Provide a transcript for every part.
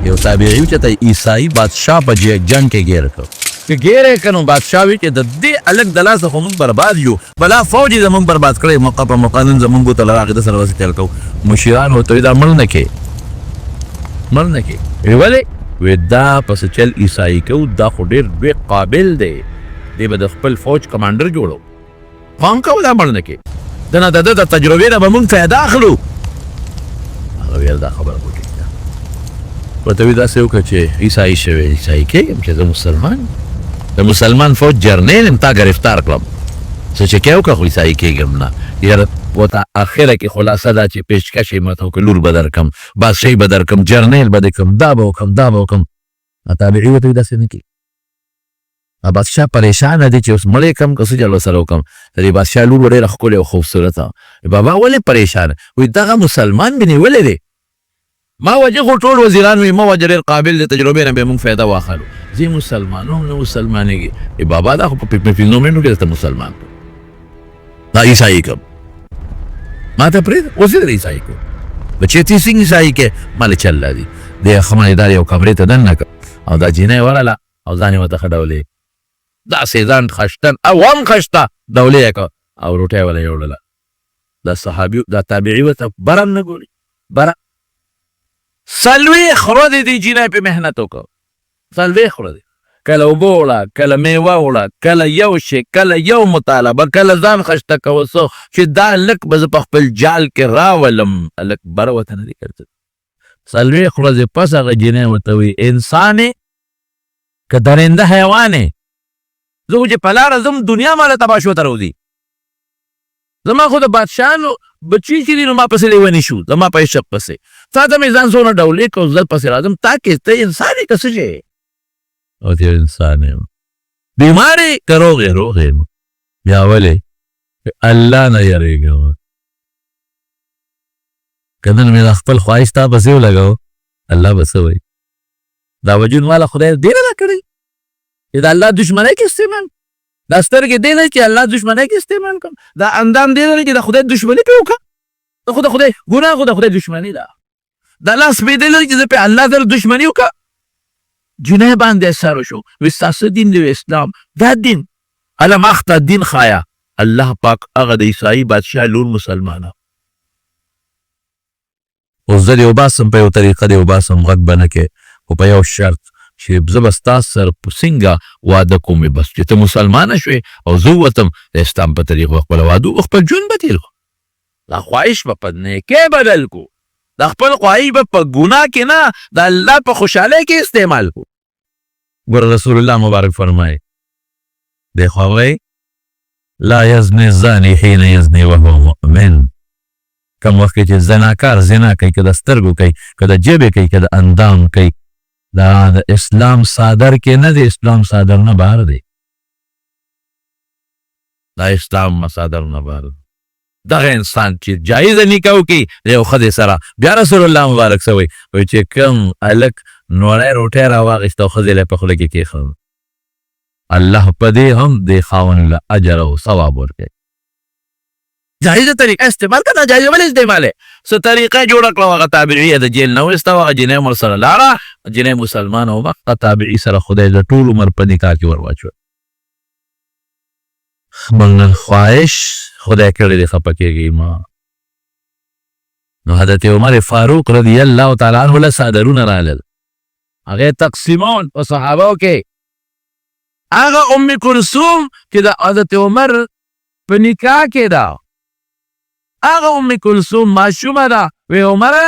یو تابعی چې ته عیسائی بادشاہ په جنگ کې ګیر کړ که ګیر یې کنو بادشاہ وي چې د دې الګ د لاسه خو موږ برباد یو بلا فوج یې زموږ برباد کړی موقع په موقع نن زموږ ته له هغې د سره داسې تېر کوو مشران ورته وایي دا مړ نه کې ولې وی دا پس چل عیسائی کوو دا خو ډېر لوی قابل دی دی به د خپل فوج کمانډر جوړو پام کوو دا مړ نه کې د نه د ده د تجربې نه به موږ فایده اخلو هغه ویل دا خبره خو ټیک ده ورته وایي داسې وکړه چې عیسائی شوی عیسائی کېږم چې زه مسلمان د مسلمان فوج جرنیل یم تا ګرفتار کړم څه چې کې وکړه خو عیسائی کېږم نه یاره ورته اخره کې خلاصه دا چې پیشکش یې ماته وکړه لور به درکړم بادشاهي به درکړم جرنیل به دې کړم دا به وکړم تابعي ورته وایي داسې نه کېږي بادشاہ پریشانه دی چې اوس مړی کم که څه چل ورسره وکړم د دې بادشاح لور ډېره ښکلې او خوبصورته بابا ولې پریشانه وایي دغه مسلمان مې نیولی دی ما وجه خو ټول وزیران وي ما وجه ډېر قابل دی تجربې نه به موږ فایده واخلو زه مسلمان هم نه مسلمانېږي بابا دا خو په 15 منټو کې درته مسلمان دا عیسائی کړم ما ته پرېږده اوس یې در عیسائی کړو بچې تی څنګه عیسائی کې ما له چل دی دې خمانېدار یو کمرې ته دننه کړ او دا جینۍ ورله او ځان یې ورته ښه ډولې داسې ځان خشتن او هم خشته ډولې یې کړ او روټۍ وله یې وړله دا صحابي دا تابعي ورته بره هم نه ګوري بره څلوېښت خره دې دې جینۍ پې محنت وکړ څلوېښت خره دې کله اوبه وړه کله میوه وړه کله یو شی کله یو مطالبه کله ځان خشته کوه څه چې دا هلک به زه په خپل جال کې راولم هلک بره ورته نه دي کړ څلوېښت ورځې پس هغه جینۍ ورته وایي انسان یې که درنده حیوان یې زه خو چې په لاره ځم دنیا ماله تباه شو ته راوځي زما خو د بادشاهانو بچي چې دي نو ما پسې لیوني شو زما په عشق پسې تا ته مې ځان څونه ډولې کړو زه پسې راځم تا کې ته انسان یې که څه شی او ته انسان یم بیمار یې که روغ یې روغ یم بیا ولې الله نه یېرېږم که نن مې دا خپل خواهش تا پسې ولګو الله به څه وایي دا وجود ماله خدای دې نه راکړی چې د الله دشمنۍ کې استعمال دا سترګې دې نه چې الله دشمنۍ کې استعمال کړم دا اندام دې نه چې د خدای دشمني پې وکړه خو د خدای ګناه خو د خدای دشمني ده دا لاس مې دې نه چې زه پې الله سره دشمني وکړه جنۍ باندې اثر وشو وایي ستاسو دین دی اسلام دا دین الله ما خته دین ښایه الله پاک هغه د عیسائی بادشاه لور مسلمانه اوس زه دې وباسم په یو طریقه دې وباسم غږ به نه کې خو په یو شرط چې زه به ستا سره په څنګه واده کوم بس چې ته مسلمانه شوې او زه ووتم د اسلام په طریقه خپله واده خپل ژوند به تېر کړو دا خواهش به په نیکۍ بدل کړو دا خپل خواهش به په ګناه کې نه د الله په خوشحالۍ کې استعمال کړو ګوره رسول الله مبارک فرمایي دی خو وایي لا یزني الزاني حین یزني وهو مؤمن کم وخت کې چې زناکار زنا کوي که د سترګو کوي که د ژبې کوي که د اندام کوي دا د اسلام صادر کې نه دی اسلام صادر نه بهر دی دا اسلام صادر نه بهر دی دغه انسان چې جایزه نکاح وکړي د یو ښځې سره بیا رسول الله مبارک څه وایي وایي چې کوم هلک نوړی روټۍ راواخېسته او ښځې له یې په خوله کې کېښود الله په دې هم دې خاوند له اجر او ثواب ورکوي جایزه طریقه استعمال که ناجایزه ولې استعمال څه طریقه جوړه کړه هغه تابعي د جیل نه وایسته هغه جنۍ عمر سره لاړه جنۍ مسلمانه وه هغه تابعي سره خدای د ټول عمر په نکاح کې ور واچوه موږ نن خواهش خدای کړی دی خفه کېږي ما نو حضرت عمر فاروق رضی الله تعالی عنه له څادرونه رالل هغه تقسیمون په صحابو کې هغه ام کلثوم چې د حضرت عمر په نکاح کې ده هغه ام کلثوم ماشومه ده وی عمره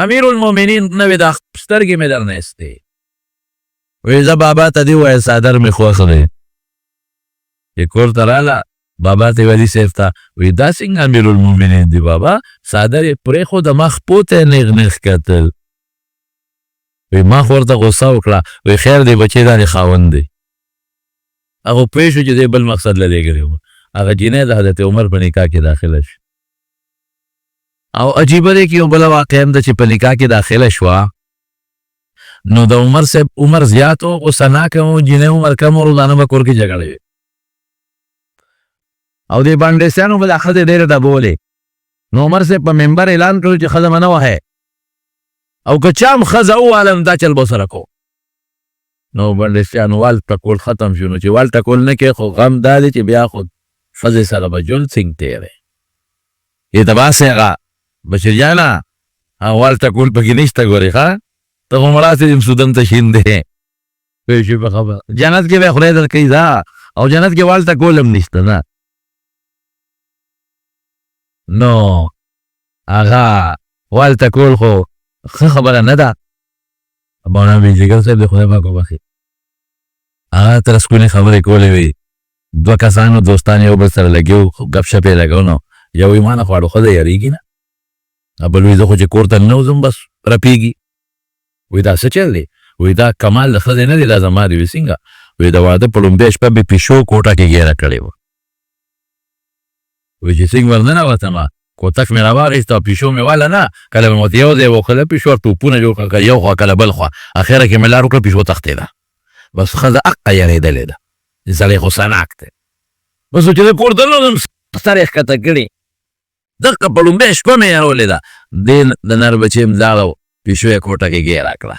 امیر المؤمنین نوې دا سترګې مې در نه ایستې وی زه بابا ته دې ووایه څادر مې خوښ دی چې کور ته راله بابا ته ولي صاحب ته وی دا څنګه امیر المؤمنین دی بابا څادر یې پرېښود مخ پوته نیغ نیغ کتل وی ما خو ورته غوسه وکړه وی خیر دی بچې دا دې خاوند دی هغه پوه شو چې دی بل مقصد له لېږلی و هغه جینۍ د حضرت عمر په نکاح کې داخله شو او عجیبه دی کې یو بله واقعه هم ده چې په نکاح کې داخله شوه نو د عمر صاحب عمر زیات و غصه ناکه و جینۍ عمر کم و روزانه به کور کې جګړې وې او دې بانډیسیانو به دا ښځې ډېرې ډبولې نو عمر صاحب په ممبر اعلان کړو چې ښځه مه نه وهئ او که چام ښځه ووالم دا چل به سره کو نو بندیسیان وال ټکول ختم شو. نو چې وال ټکول نه کې خو غم دا دی چې بیا خو ښځې سره به ژوند څنګه تېری یې ته باسې هغه بشیر جانه وال ټکول پکې نشته ګورې ښه ته خو مړاسې سودن ته شین دی پوه شوې په خبره جنت کې به خدای درکوي دا او جنت کې وال ټکول هم نشته نه نو هغه وال ټکول خو ښه خبره نه ده مولانا بیجګر صاحب د خدای پاک وبخښي هغه تر سکونې خبرې کولې وي دوه کسانو دوستان یو بل سره لګیو ګپ شپ یې لګو نو یو وایي ما نه خواړو ښځه یارېږي نه بل وایي زه خو چې کور ته ننوځم بس رپېږي وایي دا څه چل دی وایي دا کمال د ښځې نه دی دا زما دی وایي څنګه وایي د واده په لومبۍ شپه مې پیشو کوټه کې ګیره کړې وه وایي چې څنګه ورننوتمه کوتک مې راواخیسته او پیشو مې واله نه کله مې ورته یو ځای وکړله پیشو توپونه جوړ کړل یو خوا کله بل خوا اخره کې مې لار وکړه پیشو تښتېده بس ښځه حقه یارېدلې ده سړی خو سناک دی بس چې زه کور ته ننوځم سر یې ښکته کړي دقه په لومبۍ شپه مې یارولې ده دې د نر بچې م ځاړه پیشو یې کوټه کې ګیره کړه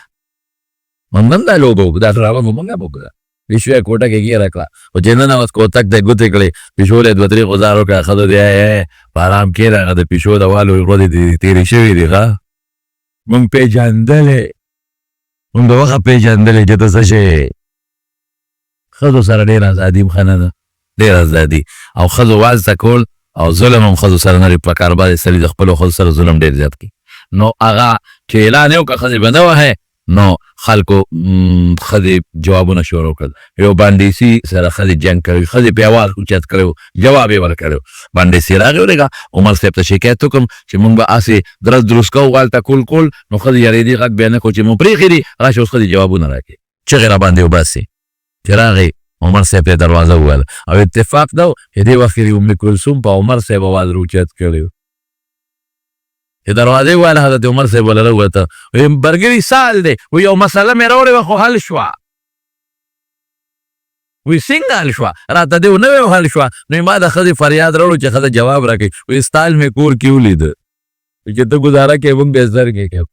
موږ هم دا لوبه وکړو دا ډرامه مو موږ هم وکړه پیشو یې کوټه کې ګیره کړه خو چې ننوت کوتک ته یې ګوتې کړې پیشو له یې دوه درې غوزار وکړه ښځه دی په ارام کښېنه هغه د پیشو د والو غوږې تېرې شوي دي ښه موږ پېژندلې موږ د وخت پېژندلې چې ته څه شی ښځو سره ډېره ازادي ښه نه ده ډېره ازادي او ښځو وال زده کول او ظلم هم ښځو سره نه لري په کار باندې سړي د خپلو ښځو سره ظلم ډېر زیات کړي نو هغه چې اعلان یې وکړه ښځې به نه وهئ نو خلکو ښځې جوابونه شروع کړل یو بانډیسي سره ښځې جنګ کوي ښځې په اواز اوچت کړی و جواب یې ورکړی و بانډیسي راغی ورېږه عمر صاحب ته شکایت وکړم چې موږ به هسې درس دروس کوو غال ټکول کول نو ښځې یارېدي غږ بیا نه کړو چې مو پرېښي دي راشه اوس ښځې جوابونه راکړي چغې را باندې وباسي چې راغی عمر صاحب ته دروازه وویله او اتفاق ده چې دې وخت کې ام کلثوم په عمر صاحب اواز راوچت کړی و چې دروازې وویله حضرت عمر صاحب وله راووته وایي برګري سال دی وایي یو مسله مې راوړې وه خو حل شوه وایي څنګه حل شوه راته دې ونه ویل حل شوه نو ما د ښځې فریاد راوړو چې ښځه جواب راکړي وایي ستا مې کور کې ولیده چې ته ګزاره کوې موږ بې زر کې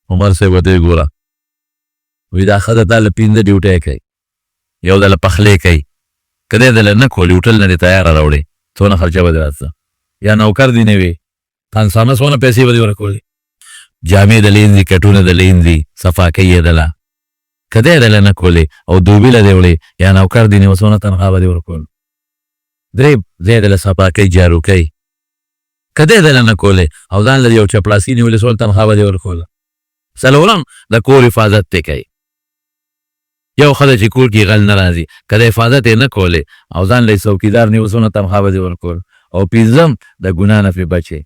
عمر صاحب ورته یې ګوره وایي دا ښځه تا له پنځه ډیوټۍ کوي یو دله پخلی کوي که دی دله نه کولي هوټل نه دې تیاره راوړې څونه خرچه به دې راځه یا نوکر دې نه وي خانسانه څونه پیسې به دې ورکولې جامې دله اینځي کټونه دله اینځي صفاکۍ یې دله که دی دله نه کولې او دوبي له دې وړې یا نوکر دې نه څونه تنخوا به دې ورکول درې ځای دله صفاکۍ جارو کوي که دی دله نه کولې او ځان له یو چپړاسي نیولې څونه تنخوا به دې ورکوله څلورم د کور حفاظت ته کوي یو ښځه چې کور کې غل نه راځي که د حفاظت یې نه کولې او ځان له څوکیدار نیو څونه تنخوا به دې ورکول او پنځم د ګناه نه پرې بچې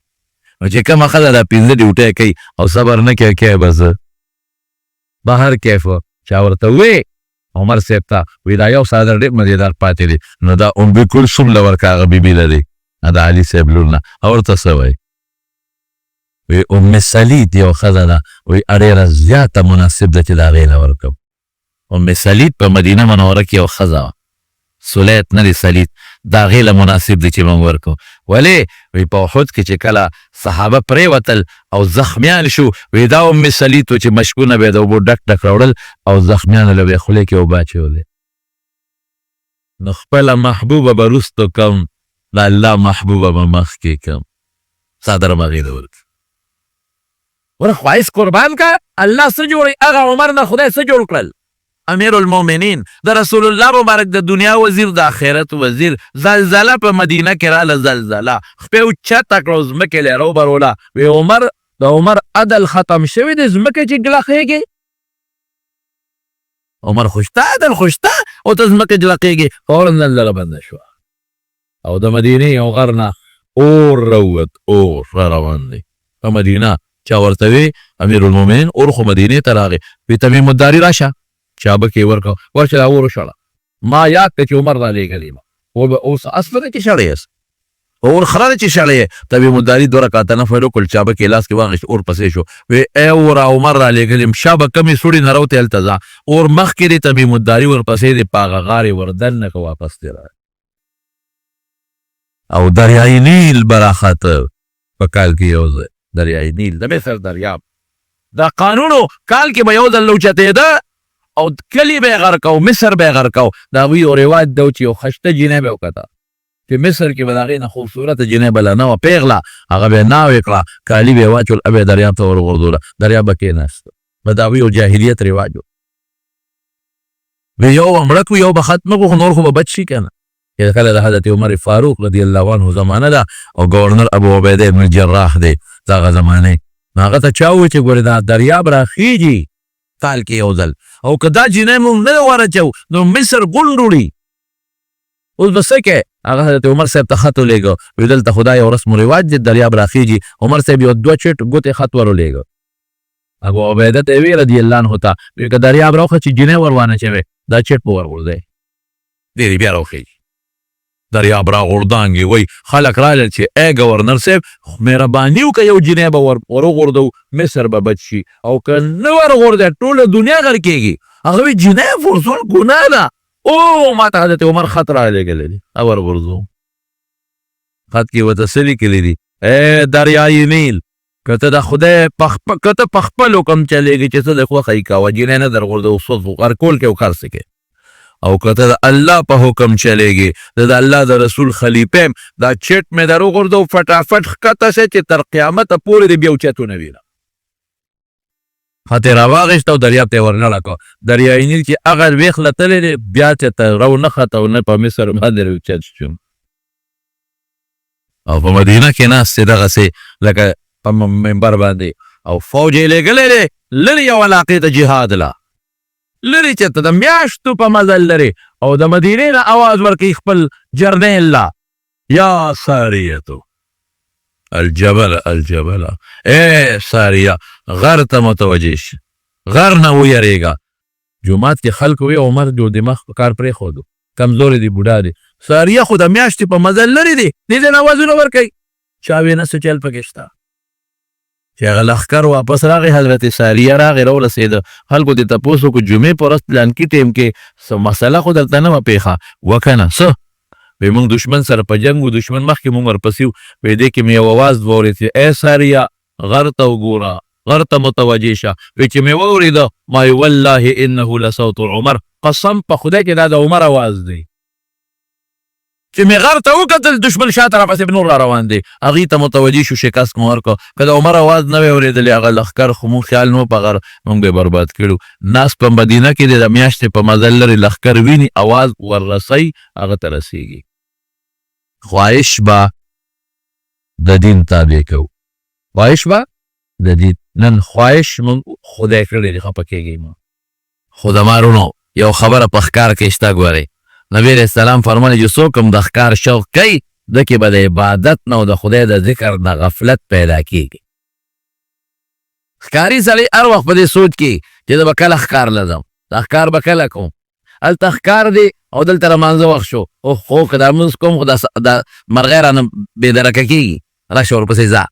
نو چې کومه ښځه دا پنځه ډیوټۍ کوي او صبر نه کوي کوي به زه بهر کیف چا ورته ووایي عمر صاحب ته وایي دا یو څادر ډېر مزېدار پاتې دی نو دا ام کلثوم له ورکه هغه بیبي له دی د علي صاحب لور نه او ورته څه وایي وایي ام سلید یو ښځه ده وایي ډېره زیاته مناسب ده چې د هغې له ورکم ام سلید په مدینه منوره کې یو ښځه وه سلیت نه دی سلید د هغې له مناسب دی چې موږ ورکو ولې وایي په احد کې چې کله صحابه پرېوتل او زخمیان شو وایي دا ام سلید و چې مشکونه به یې د اوبو ډک ډک راوړل او زخمیانو له به یې خولې کې اوبه اچولې نو خپله محبوبه به وروستو کم د الله محبوبه به مخکې کم څادر به هغې ته ورکړي وره خواهیس قربان که الله څه جوړوي هغه عمر نه خدای څه جوړ کړل امیر المؤمنین د رسول الله مبارک د دنیا وزیر د آخرت وزیر زلزله په مدینه کې راله زلزله خپې اوچته کړه ځمکې له یې راوبروله وی عمر د عمر عدل ختم شوی دی ځمکې چې ګلخېږي عمر خو شته عدل خو شته او ته ځمکې جلقېږي فورا زلزله بنده شوه او د مدینې یو غر نه اور راووت اور را روان دی په مدینه چا ورته وی امیر المؤمنین اور خو مدینې ته راغی وی تمیم الداري راشه چابک یې ورکړه ورشه دا اور وشړه ما یاد کړه چې عمر رالیږلی یم اوس اسپه ده چې شړی یاست اور خره ده چې شړی یې تمیم الداري دوه رکعته نفل وکړل چابک یې لاس کې واخیست اور پسې شو وی ای اوره عمر رالیږلی یم شا به کمې سوړې نه راوتې هلته ځه اور مخکې دی تمیم الداري ورپسې دی په هغه غار یې وردننه که واپس دی راغی او دریای نیل به راخته په کال کې یو ځای دریای نیل د مصر دریاب دا قانونو کال کې به یو ځل لوچتېده او کلی به یې غرقو مصر به یې غرقو. د هغوی یو رواج ده چې یو خشته جینۍ به یې وکته چې مصر کې به د هغې نه خوبصورته جینۍ بله نه وه پیغله هغه به یې ناوې کړه کالي به یې واچول به یې دریاب ته ورغورځوله دریاب به کېناسته به د هغوی یو جاهلیت رواج و. یو به مړه کړو یو به ختمه کړو خو نور خو به بچ شي که نه. کله د حضرت عمر فاروق رضی الله عنه زمانه ده او ګورنر ابو عبیده بن الجراح دی د هغه زمانې هغه ته چا وویل چې ګورې دا دریاب راخیږي کال کې یو ځل او که دا جینۍ مونږ نه ورچو نو مصر ګونډ وړي. اوس به څه کوې؟ هغه حضرت عمر صاحب ته خط ولېږه وایي دلته خو دا یو رسم و رواج دی دریاب راخیږي. عمر صاحب یو 2 چټ ګوتې خط ور ولېږه ابو عبیده ته یې ویې رضي الله عنه ته وایي که دریاب راوخه چې جینۍ ور وانچوې دا چټ به ور غورځوې دی بیا راوخیږي دریاب را غورځانګي. وایي خلک راغلل چې ای ګورنر صاحب مهرباني وکړه یو جینۍ به ور وغورځو مصر به بچ شي او که نه ور غورځوې ټوله دنیا غرقېږي. هغه وایي جینۍ غورځول ګناه ده. او ما ته حضرت عمر خط رالیږلی دی ور غورځو خط کې ورته څه لیکلي دي ای دریای نیل که ته د خدای که ته په خپل حکم چلېږي چې څه د خوښه یې کوه جینۍ نه در غورځو سوځ غرقول کې او هر څه کې او که ته د الله په حکم چلېږي د الله د رسول خلیفه یم دا چټ مې در وغورځو فټافټ ښکته سې چې تر قیامته پورې دې بیا اوچتونه وینه. خط یې راواخېسته او دریاب ته یې ورنړه کړه. دریای نیل چې هغه ویښ لتلی دی بیا چې ته رو نه خته او نه په مصر باندې راوچت شو او په مدینه کې ناست دی دغسې لکه په منبر باندې او فوج یې لېږلی دی لرې یو علاقې ته جهاد له لرې چې ته د میاشتو په مزل لرې او د مدینې نه اواز ورکوي خپل جرنیل له یا ساریتو الجبل الجبل ای ساریه غر ته متوجه شه غر نه ویریږه. جومات کې خلک وی عمر جو دماغ په کار پرېښودو کمزوري دی بوډا دی. ساریه خو د میاشتې په مزل لرې دی دې ځای نه اوازونه ورکوي چا وی نه څه چل پکې شته. چې هغه لښکر واپس راغی حضرت ساریه راغی راورسېده خلکو دې تپوس وکړو جمعې په ورځ پلانکي ټیم کې څه مسله خو دلته نه وه پېښه وه که نه څه وایي موږ دشمن سره په جنګ و دشمن مخکې موږ ورپسې وو وایي دې کې مې یو اواز واورېد چې ای ساریه غر ته وګوره غر ته متوجه شه. وایي چې مې واورېده ما والله انه لصوت عمر قسم په خدای چې دا د عمر اواز دی. چې مې غر ته وکتل دشمن شاته راپسې نور را روان دی هغې ته متوجه شو شکست مو ورکړه. که د عمر اواز نه وی اورېدلی هغه لښکر خو مونږ خیال نه و په غر مونږ به یې برباد کړو. ناست په مدینه کې دی د میاشتې په مزل لرې لښکر ویني اواز وررسوي هغه ته رسېږي. خواهش به د دین تابع کوو خواهش به د دین نن خواهش مونږ خدای کړی دی خفه کېږئ مه خو د مارونو یو خبره په ښکار کې شته ګورئ نبی علیہ السلام فرمایي چې څوک هم د ښکار شوق کوي ده کې به د عبادت نه او د خدای د ذکر نه غفلت پیدا کېږي. ښکاري سړی هر وخت په دې سوچ کې چې زه به کله ښکار له ځم دا ښکار به کله کوم هلته ښکار دی او دلته رمانځه وخت شو خو که دا لمونځ کوم خو دا مرغۍ رانه بېدرکه کېږي راشه ورپسې ځه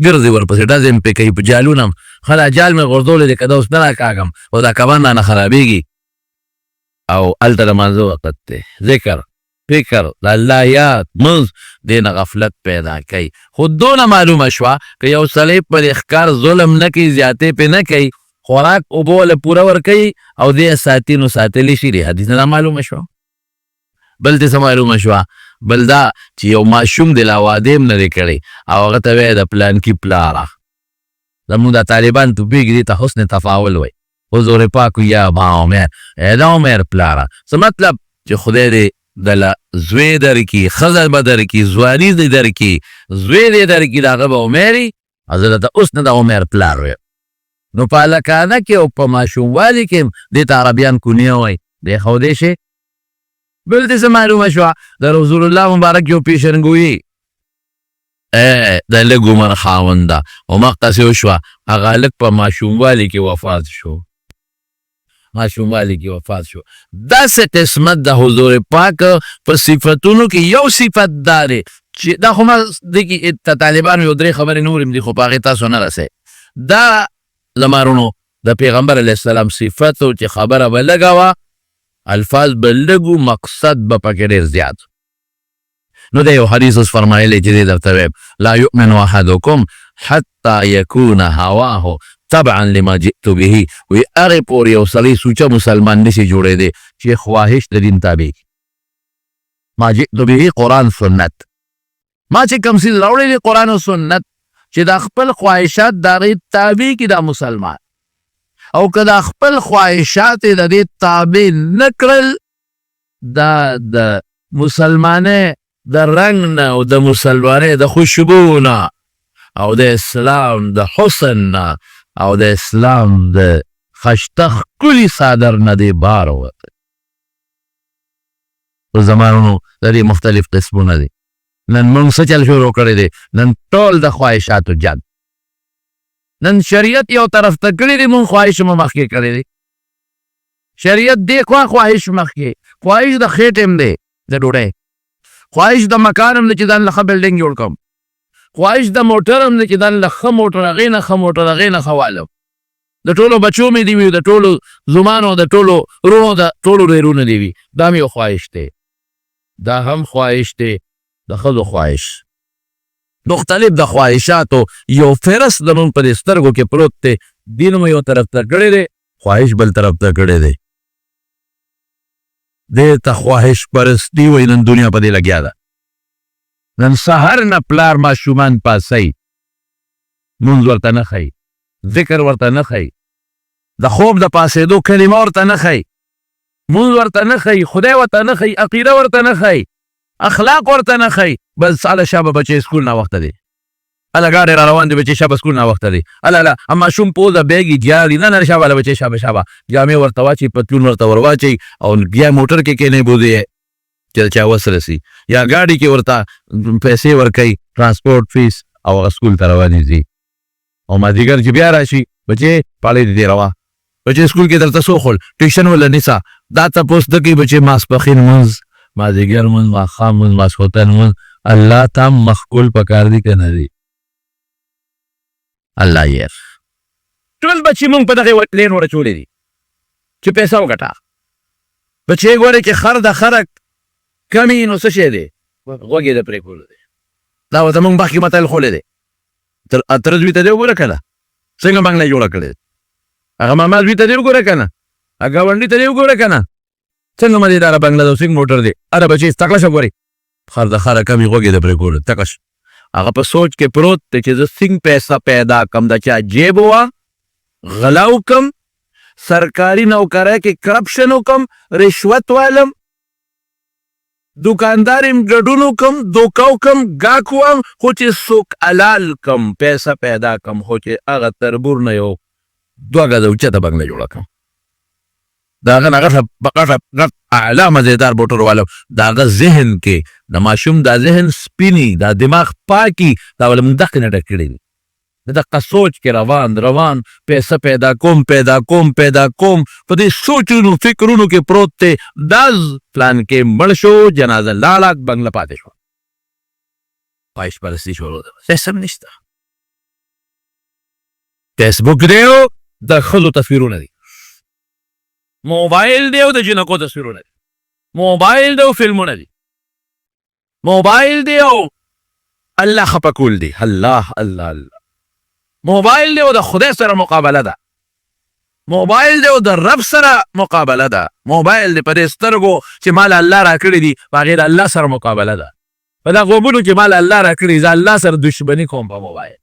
ګرځې ورپسې ډزې مې پرې کوي په جالونه هم ښه دا جال مې غورځولی دی که دا اوس نه راکاږم او دا کبان رانه خرابېږي او هلته د مانځه وخت دی ذکر فکر د الله یاد منځ دې نه غفلت پیدا کوي. خو دونه معلومه شوه که یو سړی پر ښکار ظلم نه کوي زیاتې پې نه کوي خوراک اوبه له پوره ورکوي او دې ساتي نو ساتلی شي د حدیث نه دا معلومه شوه. بل دې څه معلومه شوه بل دا چې یو ماشوم دی لا واده هم نه دی کړی او هغه ته وایي د پلانکي پلاره زمونږ دا طالبان توپېږي دې ته حسن تفاول وایي حضور پاک یا ما عمر ای دا عمر پلاره څه مطلب چې خدای دې دله زوی درکړي ښځه به درکړي ځواني دې درکړي زوی دې درکړي د هغه به عمر وي حضرت اوس نه د عمر پلار وایي. نو په هلکانه کې او په ماشوموالي کې هم دې ته عربیان کونیه وایي دې ښودی شي. بل دې څه معلومه شوه د رسول الله مبارک یو پیشنګویي د لږ عمر خاوند ده او مقدسې وشوه هغه هلک په ماشوموالي کې وفات شو داسې قسمت د حضور پاک په صفتونو کې یو صفت دا دی چې دا خو ما دې کې طالبانو یو درې خبرې نور هم دي خو په هغې تاسو نه رسئ دا زمارونو د پیغمبر علیه السلام صفت و چې خبره به لږه وه الفاظ به لږو مقصد به پکې ډېر زیات. نو د یو حدیث اوس فرمایلی چې دې درته ویم لا یؤمن احدکم حتی یکون هواه طبعا لما جئت به وی هغه پورې یو سړی سوچه مسلمان نشي جوړېدی چې خواهش د دین تابع ما جئت به قرآن سنت ما چې کوم څیز راوړی دی قرآن او سنت چې د خپل خواهشات د هغې تابع کړي دا مسلمان او که د خپل خواهشات یې د دې تابع نه کړل دا د مسلمانۍ د رنګ نه او د مسلمانۍ د خوشبو نه او د اسلام د حسن نه او د اسلام د خشته ښکلي صادر نه دی بار ووتی په زمانونو د دې مختلف قسمونه دي نن موږ څه چل شروع کړی دی نن ټول د خواهشاتو جنګ نن شریعت یو طرف ته کړی دی موږ خواهش مو مخکې کړی دی شریعت دی خواهش مخکې خواهش د خېټ هم دی د ډوډۍ خواهش د مکان هم دی چې ځان له ښه بلډینګ جوړ کړم خواهش د موټر هم دی چې ځان له ښه موټر هغې نه ښه موټر هغې نه ښه والم د ټولو بچو مې دي وي د ټولو زمانو د ټولو رونو د ټولو ډېرونه دي وي دا مې یو خواهش دی دا هم خواهش دی د ښځو خواهش مختلف د خواهشاتو یو فهرست زموږ په دې سترګو کې پروت دی دین مو یو طرف ته کړی دی خواهش بل طرف ته کړی دی دې ته خواهش پرستي وایي نن دنیا په دې لګیا ده نن سهار نه پلار ماشومان پاسوي مونځ ورته نه ښایي ذکر ورته نه ښایي د خوب د پاسېدو کلمه ورته نه ښایي مونځ ورته نه ښایي خدای ورته نه ښایي عقیده ورته نه ښایي اخلاق ورته نه ښایي بس هله شابه بچې سکول ناوخته دی هله ګاډی را روان دی بچې شابه سکول ناوخته دی هله ماشوم پوزه بیګي جاري نه شابه هله بچې شابه جامې ورته واچوي پتلون ورته ور واچوي او بیا موټر کې کینې بوځي چې چا وس رسي یا ګاډي کې ورته پیسې ورکوي ترانسپورټ فیس او هغه سکول ته روانې ځي او مازدیګر چې بیا راشي بچې پاړې دې روا بچې سکول کې درته څو خول ټیوشن ولا نیسا دا تپوس د کې بچې ماسپښین مونځ مازدیګر مونځ ماښام مونځ ماسخوتن مونځ الله ته مخکول پکار دي که نه دي الله یې ټول بچې مونږ په دغې لین ورچولې دي چې پیسه وګټه بچې ګورې چې خر د خرک کمی نو څه شی دی غوږ یې د پرېښودو دی دا ورته مونږ مخکې متل خولی دی تر زوی ته دې وګوره که نه څنګه بنګله یې جوړه کړې هغه ماما زوی ته دې وګوره که نه هغه ګاونډي ته دې وګوره که نه څنګه مزېداره بنګله ده او څنګه موټر دی اره بچې تکړه شه ګورې خر د خره کمې غوږ یې د پرېښودو تکړه شه هغه په سوچ کې پروت دی چې زه څنګه پیسه پیدا کم د چا جیب وه غلا وکم سرکاري نوکرۍ کې کرپشن وکم رشوت والم دکاندار یم ګډون وکم دوکه وکم ګاک وم خو چې څوک حلال کم پیسه پیدا کم خو چې هغه تربور نه یو 2 ګزه اوچته بنګله جوړه کړم د هغه نه غټ اعلی مزېدار موټر والم د هغه ذهن کې د ماشوم دا ذهن سپیني دا دماغ پاکي دا ول موږ دغې نه ډک کړی دي د دقه سوچ کې روان پیسه پیدا کوم په دې سوچونو فکرونو کې پروت دی داز پلان کې مړ شو جنازه لاړه بنګله پاتې شو خواهش پرستي شروع ده سیستم نشته فیسبوک دی او د ښځو تصویرونه دي موبایل دی او د جنکو تصویرونه دي موبایل دی او فلمونه دي موبایل دی او الله خفه کول دي الله موبایل دی او د خدای سره مقابله ده موبایل دی او د رب سره مقابله ده موبایل دی په دې سترګو چې مال الله راکړي دي په هغې د الله سره مقابله ده په دغه غوږونو چې مال الله راکړي زه الله سره دشمني کوم په موبایل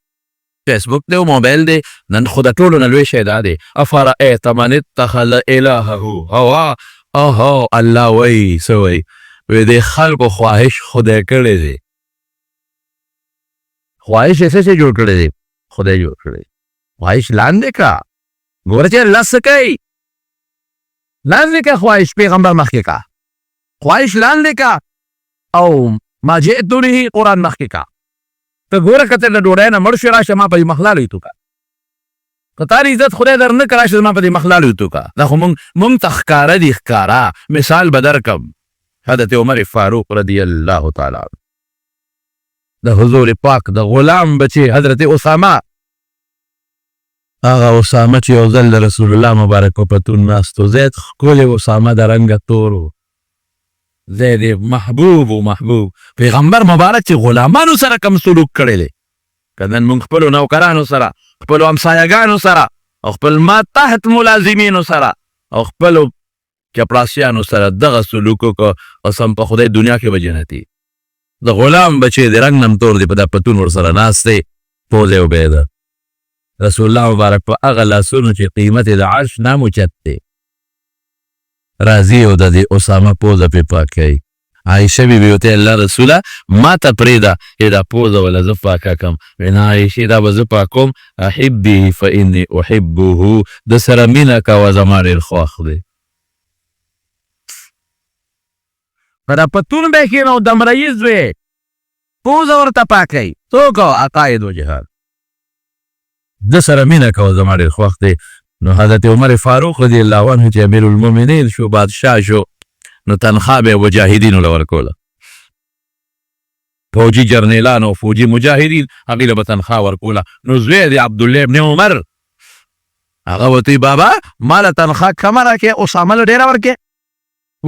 فیسبوک دی او موبایل دی نن خو د ټولو نه لوی شی دا دی افرأیت من اتخذ الهه هوا اوهو الله وایي څه وایي وایي د خلکو خواهش خدای کړی دی خواهش یې څه شی جوړ کړی دی خدای جوړ کړی خواهش لاندې کا ګوره چې الله څه کوي لاندې کا خواهش پیغمبر مخکې کا خواهش لاندې کا او ما جئت به قرآن مخکې کا ته ګوره که ته د ډوډۍ نه مړ شوې راشه ما په دې مخ لالوی تو کا که تا عزت خدای در نه که راشه ما په دې مخ لالوی تو کا دا خو مونږ ته ښکاره دي ښکاره مثال به درکم حضرت عمر فاروق رضی الله تعالی عنه د حضور پاک د غلام بچی حضرت اسامه هغه اسامه چې یو ځل د رسول الله مبارک په پتون ناستو زید ښکلی اسامه د رنګه تور و زید محبوب پیغمبر مبارک چې غلامانو سره کم سلوک کړی دی که نن موږ خپلو نوکرانو سره خپلو همسایهګانو سره او خپل ما تحت ملازمینو سره او خپلو چپړاسیانو سره دغه سلوک وکړه قسم په خدای دنیا کې به جنتي د غلام بچی د رنګ نم تور دی په دا پتون ورسره ناست دی پوز یې وبهده رسول الله مبارک په هغه لاسونو چې قیمت د عرش نام اوچت دی راځي او د دې اسامه پوزه پې پاک کوي عایشه بیبي ورته الله رسوله ما ته پرېږده چې دا پوزه وله زه پاکه کړم ویې عایشې دا به زه پاکوم احبې فاني احبه د سره مینه کوه زما ډېر خوښ دی په دا پتون به کښېنه او د مرئیز وې پوزه ورته پاکوي څوک عقاید و جهاد د سره مینه کوه زما ډېر خوښ دی نو حضرت عمر فاروق رضی الله عنه چې امیر المؤمنین شو بادشاه شو نو تنخوا به مجاهدینو له ورکوله فوجي جرنیلان او فوجي مجاهدین هغې له به تنخوا ورکوله نو زوی دی عبدالله ابن عمر هغه ورته بابا ما له تنخوا کمه راکړې اسامه له ډېره ورکړې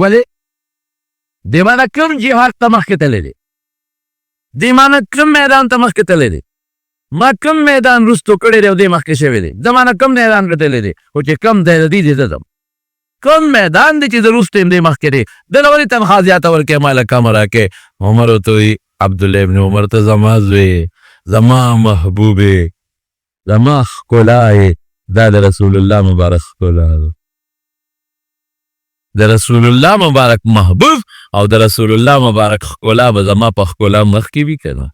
ولې دې مانه کوم جهاد ته مخکې تللی دی دې مانه کوم میدان ته مخکې تللی دی ما کوم میدان رستو کړی دی او دې مخکې شوی دی د مانه کوم میدان کتلی دی خو چې کم دی د دې دې ځم کوم میدان دی چې زه رستو یم دې مخکې دی دله ولې تنخوا زیاته ورکړې ما له کمه راکړې عمر ورته وایي عبدالله ابن عمر ته زما زوی زما محبوبې زما ښکلا یې دا د رسول الله مبارک ښکلا ده د رسول الله مبارک محبوب او د رسول الله مبارک ښکلا به زما په ښکلا مخکې وي که نه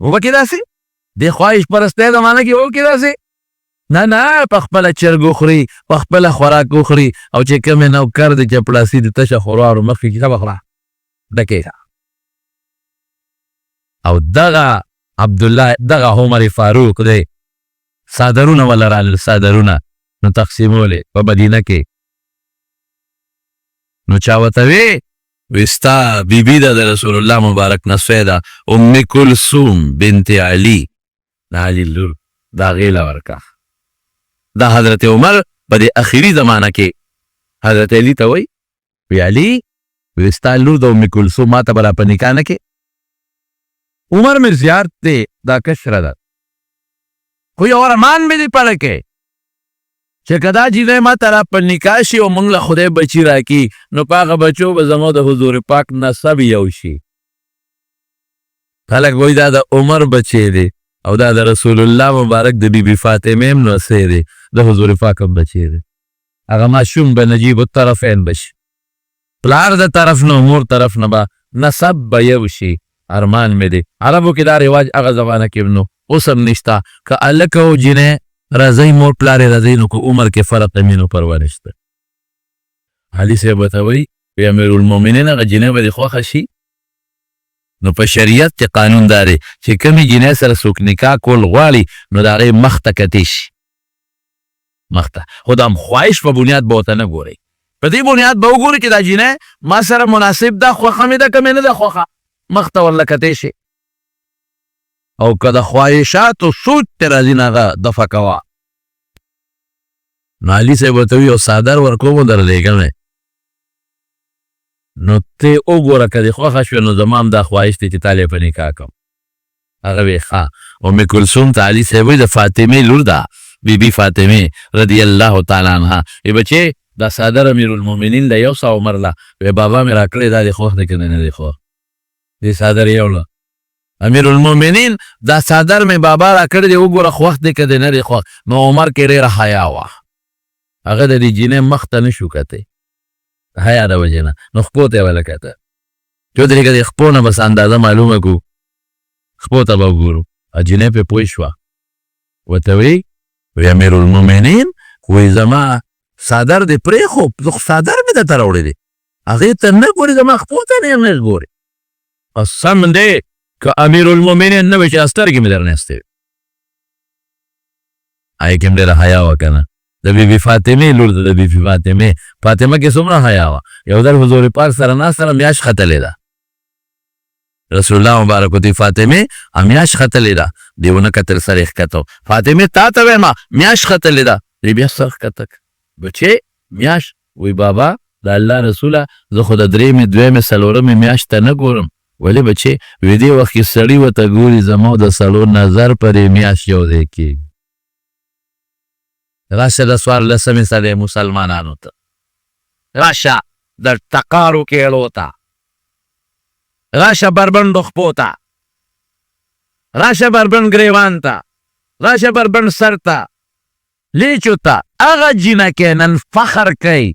وبکې داسې د خواهش پرستی زمانه کې وکې داسې نه په خپله چرګ وخوري په خپله خوراک وخوري او چې کومې نوکر د چپړاسي د تشه خوراړو مخکې کیسه به خوره ډکې او دغه عبدالله دغه عمر فاروق دی څادرونه وله رالل څادرونه نو تقسیمولې په مدینه کې نو چا ورته وی ستا بیبي ده د رسول الله مبارک نه سوی ده ام کلثوم بنت علي د علي لور د هغې له ورکه دا حضرت عمر په دې اخري زمانه کې حضرت علي ته وی علي وی ستا لور د ام کلثوم ما ته به را په نکاح نه کې عمر مې زیات دی دا کشره ده خو یو ارمان مې دې پړه کې چې که دا جینۍ ما ته را په نکاح شي او موږ له خدای بچي راکړي نو په هغه بچو به زموږ د حضور پاک نسب یو شي خلک وایي دا د عمر بچی دی او دا د رسول الله مبارک د بیبي فاطمې هم نسی دی د حضور پاک هم بچی دی هغه ماشوم به نجیب الطرفین بشي پلار د طرف نه مور طرف نه به نسب به یو شي ارمان مې دی عربو کې دا رواج هغه زمانه کې نو اوس هم نشته که هلک او جینۍ راځئ مور پلار یې راځئ نو که عمر کې فرق مینو پروا نشته علي صاحب ورته وایي وی امیر المؤمنین هغه جینۍ به دې خوښه شي نو په شریعت کې قانون دا دی چې کومې جینۍ سره څوک نکاح کول غواړي نو د هغې مخ ته کتی شي مخ ته خو د خواهش په بنیاد به ورته نه ګورئ په دې بنیاد به وګورئ چې دا جینۍ ما سره مناسب ده خوښه مې ده که مې نه ده خوښه مخ ته ورله کتی شي او که د خواهشاتو سوچ ته راځي نه هغه دفع کوه نو علي صاحب ورته وي یو څادر ورکوم او درلیږم نو ته وګوره که دې خوښه شوې نو زما هم دا خواهش دی چې تا له یې په نکاح کړم هغه وی ښه ام کلثوم ته علي صاحب وایي د فاطمې لور ده بیبي فاطمې رضی الله تعالی عنها وی بچې دا څادر امیر المؤمنین له 100 عمر له وی بابا مې راکړی دا دې خوښ دی که نه دی خوښ دې څادر یوړه امیر المؤمنین دا څادر مې بابا را کړی دی وګوره خوښ دی که دی نه دی خوښ نو عمر کې ډېره حیا وه هغه د دې جینۍ مخ ته نه شو کتی حیا د وجې نه نو خپو ته یې وله کته چې ودرېږه د خپو نه بس اندازه معلومه کړو خپو ته به وګورو جینۍ پې پوه شوه ورته وی امیر المؤمنین وی زما څادر دې پرېښو زه څادر مې درته راوړی دی هغې ته نه ګورې زما خپو ته نه ګورې قسم دی که امیر المؤمنین نه وی چې سترګې مې درنه ایستې هغې کې هم ډېره حیا وه که نه د بیبي فاطمې لور ده د بیبي فاطمه کې څومره حیا وه یو ځل حضور پاک سره ناست سره میاشت ختلې ده رسول الله مبارک ورته فاطمې میاشت ختلې ده دې ونه کتل سر یې ښکته فاطمې تا ته وایم میاشت ختلې ده دې بیا سر ښکته بچې میاشت وی بابا د الله رسوله زه خو د درېیمې دویمې څلورمې میاشت ته نه ګورم ولې بچې وی دې وخت کې سړي ورته ګوري زما د سړو نظر پرې میاشت یو ځای کېږي راشه د څوارلسمې سلې مسلمانانو ته، راشه د ټقارو کېړو ته، راشه بربنډو خپو ته، راشه بربنډ ګریوان ته، راشه بربنډ سر ته، لیچو ته. هغه جینکې نن فخر کوي،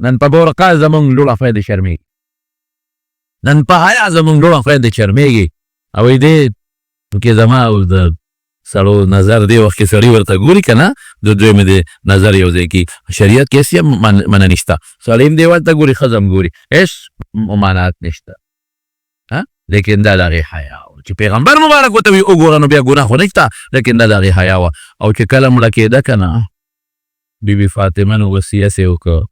نن په بورقا زمونږ لوړه خویندې شرمېږي، نن په حیا زمونږ لوړه خویندې شرمېږي. او دې کې زما او د سړو نظر دی وخت کې سړي ورته ګوري که نه، د دوی مې د نظر یو ځای کې شریعت کې هېڅ منع نشته، سړی هم دیوال ته ګوري، ښځه هم ګوري، هېڅ ممانعت نشته. لیکن دا د هغې حیا و چې پیغمبر مبارک ورته وي وګوره نو بیا ګناه خو نشته، لیکن دا د هغې حیا وه. او چې کله مړه کېده که نه، بیبي فاطمه نو وصیت یې وکړ،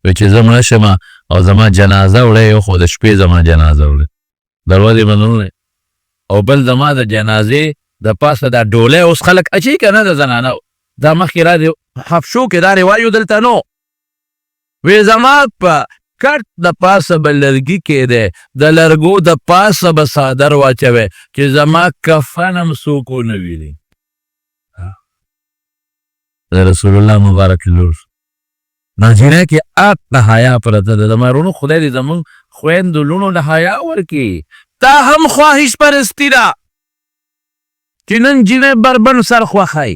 وایي چې زه مړه شم او زما جنازه وړی، خو د شپې زما جنازه وړی، دروازې به نه او بل زما د جنازې د پاسه دا ډولۍ اوس خلک اچوي که نه د زنانه، دا مخکې را د حفشو کې دا روایو دلته نو، وی زما په کټ د پاسه به لرګي کېدی، د لرګو د پاسه به څادر واچوی چې زما کفن هم څوک ونه ویني. د رسول الله مبارک لور ناجینه کې آت د حیا پرته ده. زما وروڼو خدای دې زمونږ خویندو لوڼو له حیا ورکړي. دا هم خواهش پرستي ده چې نن جینۍ بربنډ سر خوښوي،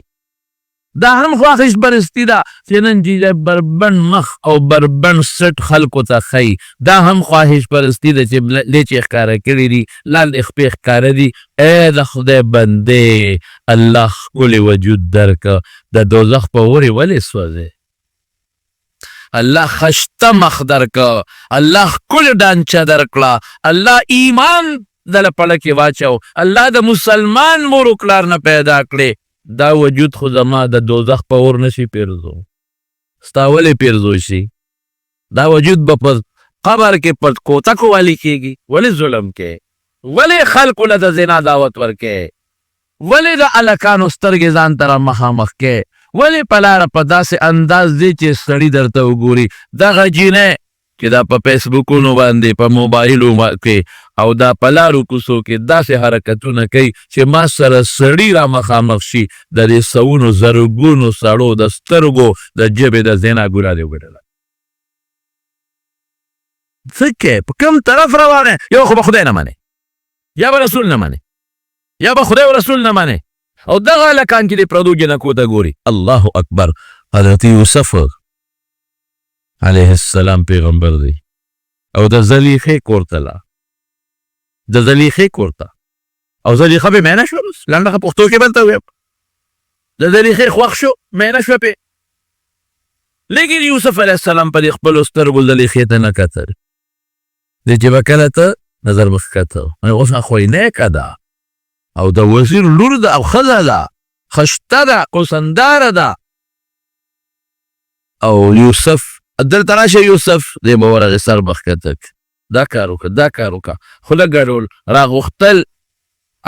دا هم خواهش پرستي ده چې نن جینۍ بربنډ مخ او بربنډ سټ خلکو ته ښیي، دا هم خواهش پرستي ده چې لیچې ښکاره کړي دي، لاندې خپې ښکاره دي. ای د خدای بندې، الله ښکلی وجود درکه، د دوزخ په اورې ولې سوځې؟ الله خشته مخ درکه، الله ښکلې ډانچه درکړه، الله ایمان دله پړه کې واچو، الله د مسلمان مور و پلار نه پیدا کړې. دا وجود خو زما د دوزخ په اور نشي پیرزو، ستا ولې پیرزو شي؟ دا وجود به په قبر کې په کوتکو والی کېږي. ولې ظلم کې؟ ولې خلکو له د زنا دعوت ورکې؟ ولې د هلکانو سترګې ځان ته را مخامخ کې؟ ولې په لاره په داسې انداز دی چې سړي درته وګوري؟ دغه جینۍ چې دا په فیسبوکونو باندې په موبایلو کې او دا په لارو کوڅو کې داسې حرکتونه کوي چې ما سره سړي را مخامخ شي، د دې سوونو زرګونو سړو د سترګو د ژبې د زنا ګناه دې وګټله. څه کې په کوم طرف روان یې؟ یو خو به خدای نه منې، یا به رسول نه منې، یا به خدای او رسول نه منې، او دغه هلکان چې د پردو جنکو ته ګوري. الله اکبر. حضرت یوسف علیه السلام پیغمبر دی او د زلیخې کور ته لاړ، د زلیخې کور ته، او زلیخه پې مینه شوه. بس لنډه پښتو کې به درته ویم، د زلیخې خوښ شو، مینه شوه پې. لیکن یوسف علیه السلام په دې خپلو سترګو زلیخې ته نه کتل، دی چې به کله ته نظر به ښکته، اوس خو یې نیکه ده او د وزیر لور ده او ښځه ده، خشته ده، کوسنداره ده. او یوسف دلته راشه، یوسف دی به ورغې سر به ښکته کړي، دا کار وکړه، دا کار وکړه، خوله ګډول، راغوښتل،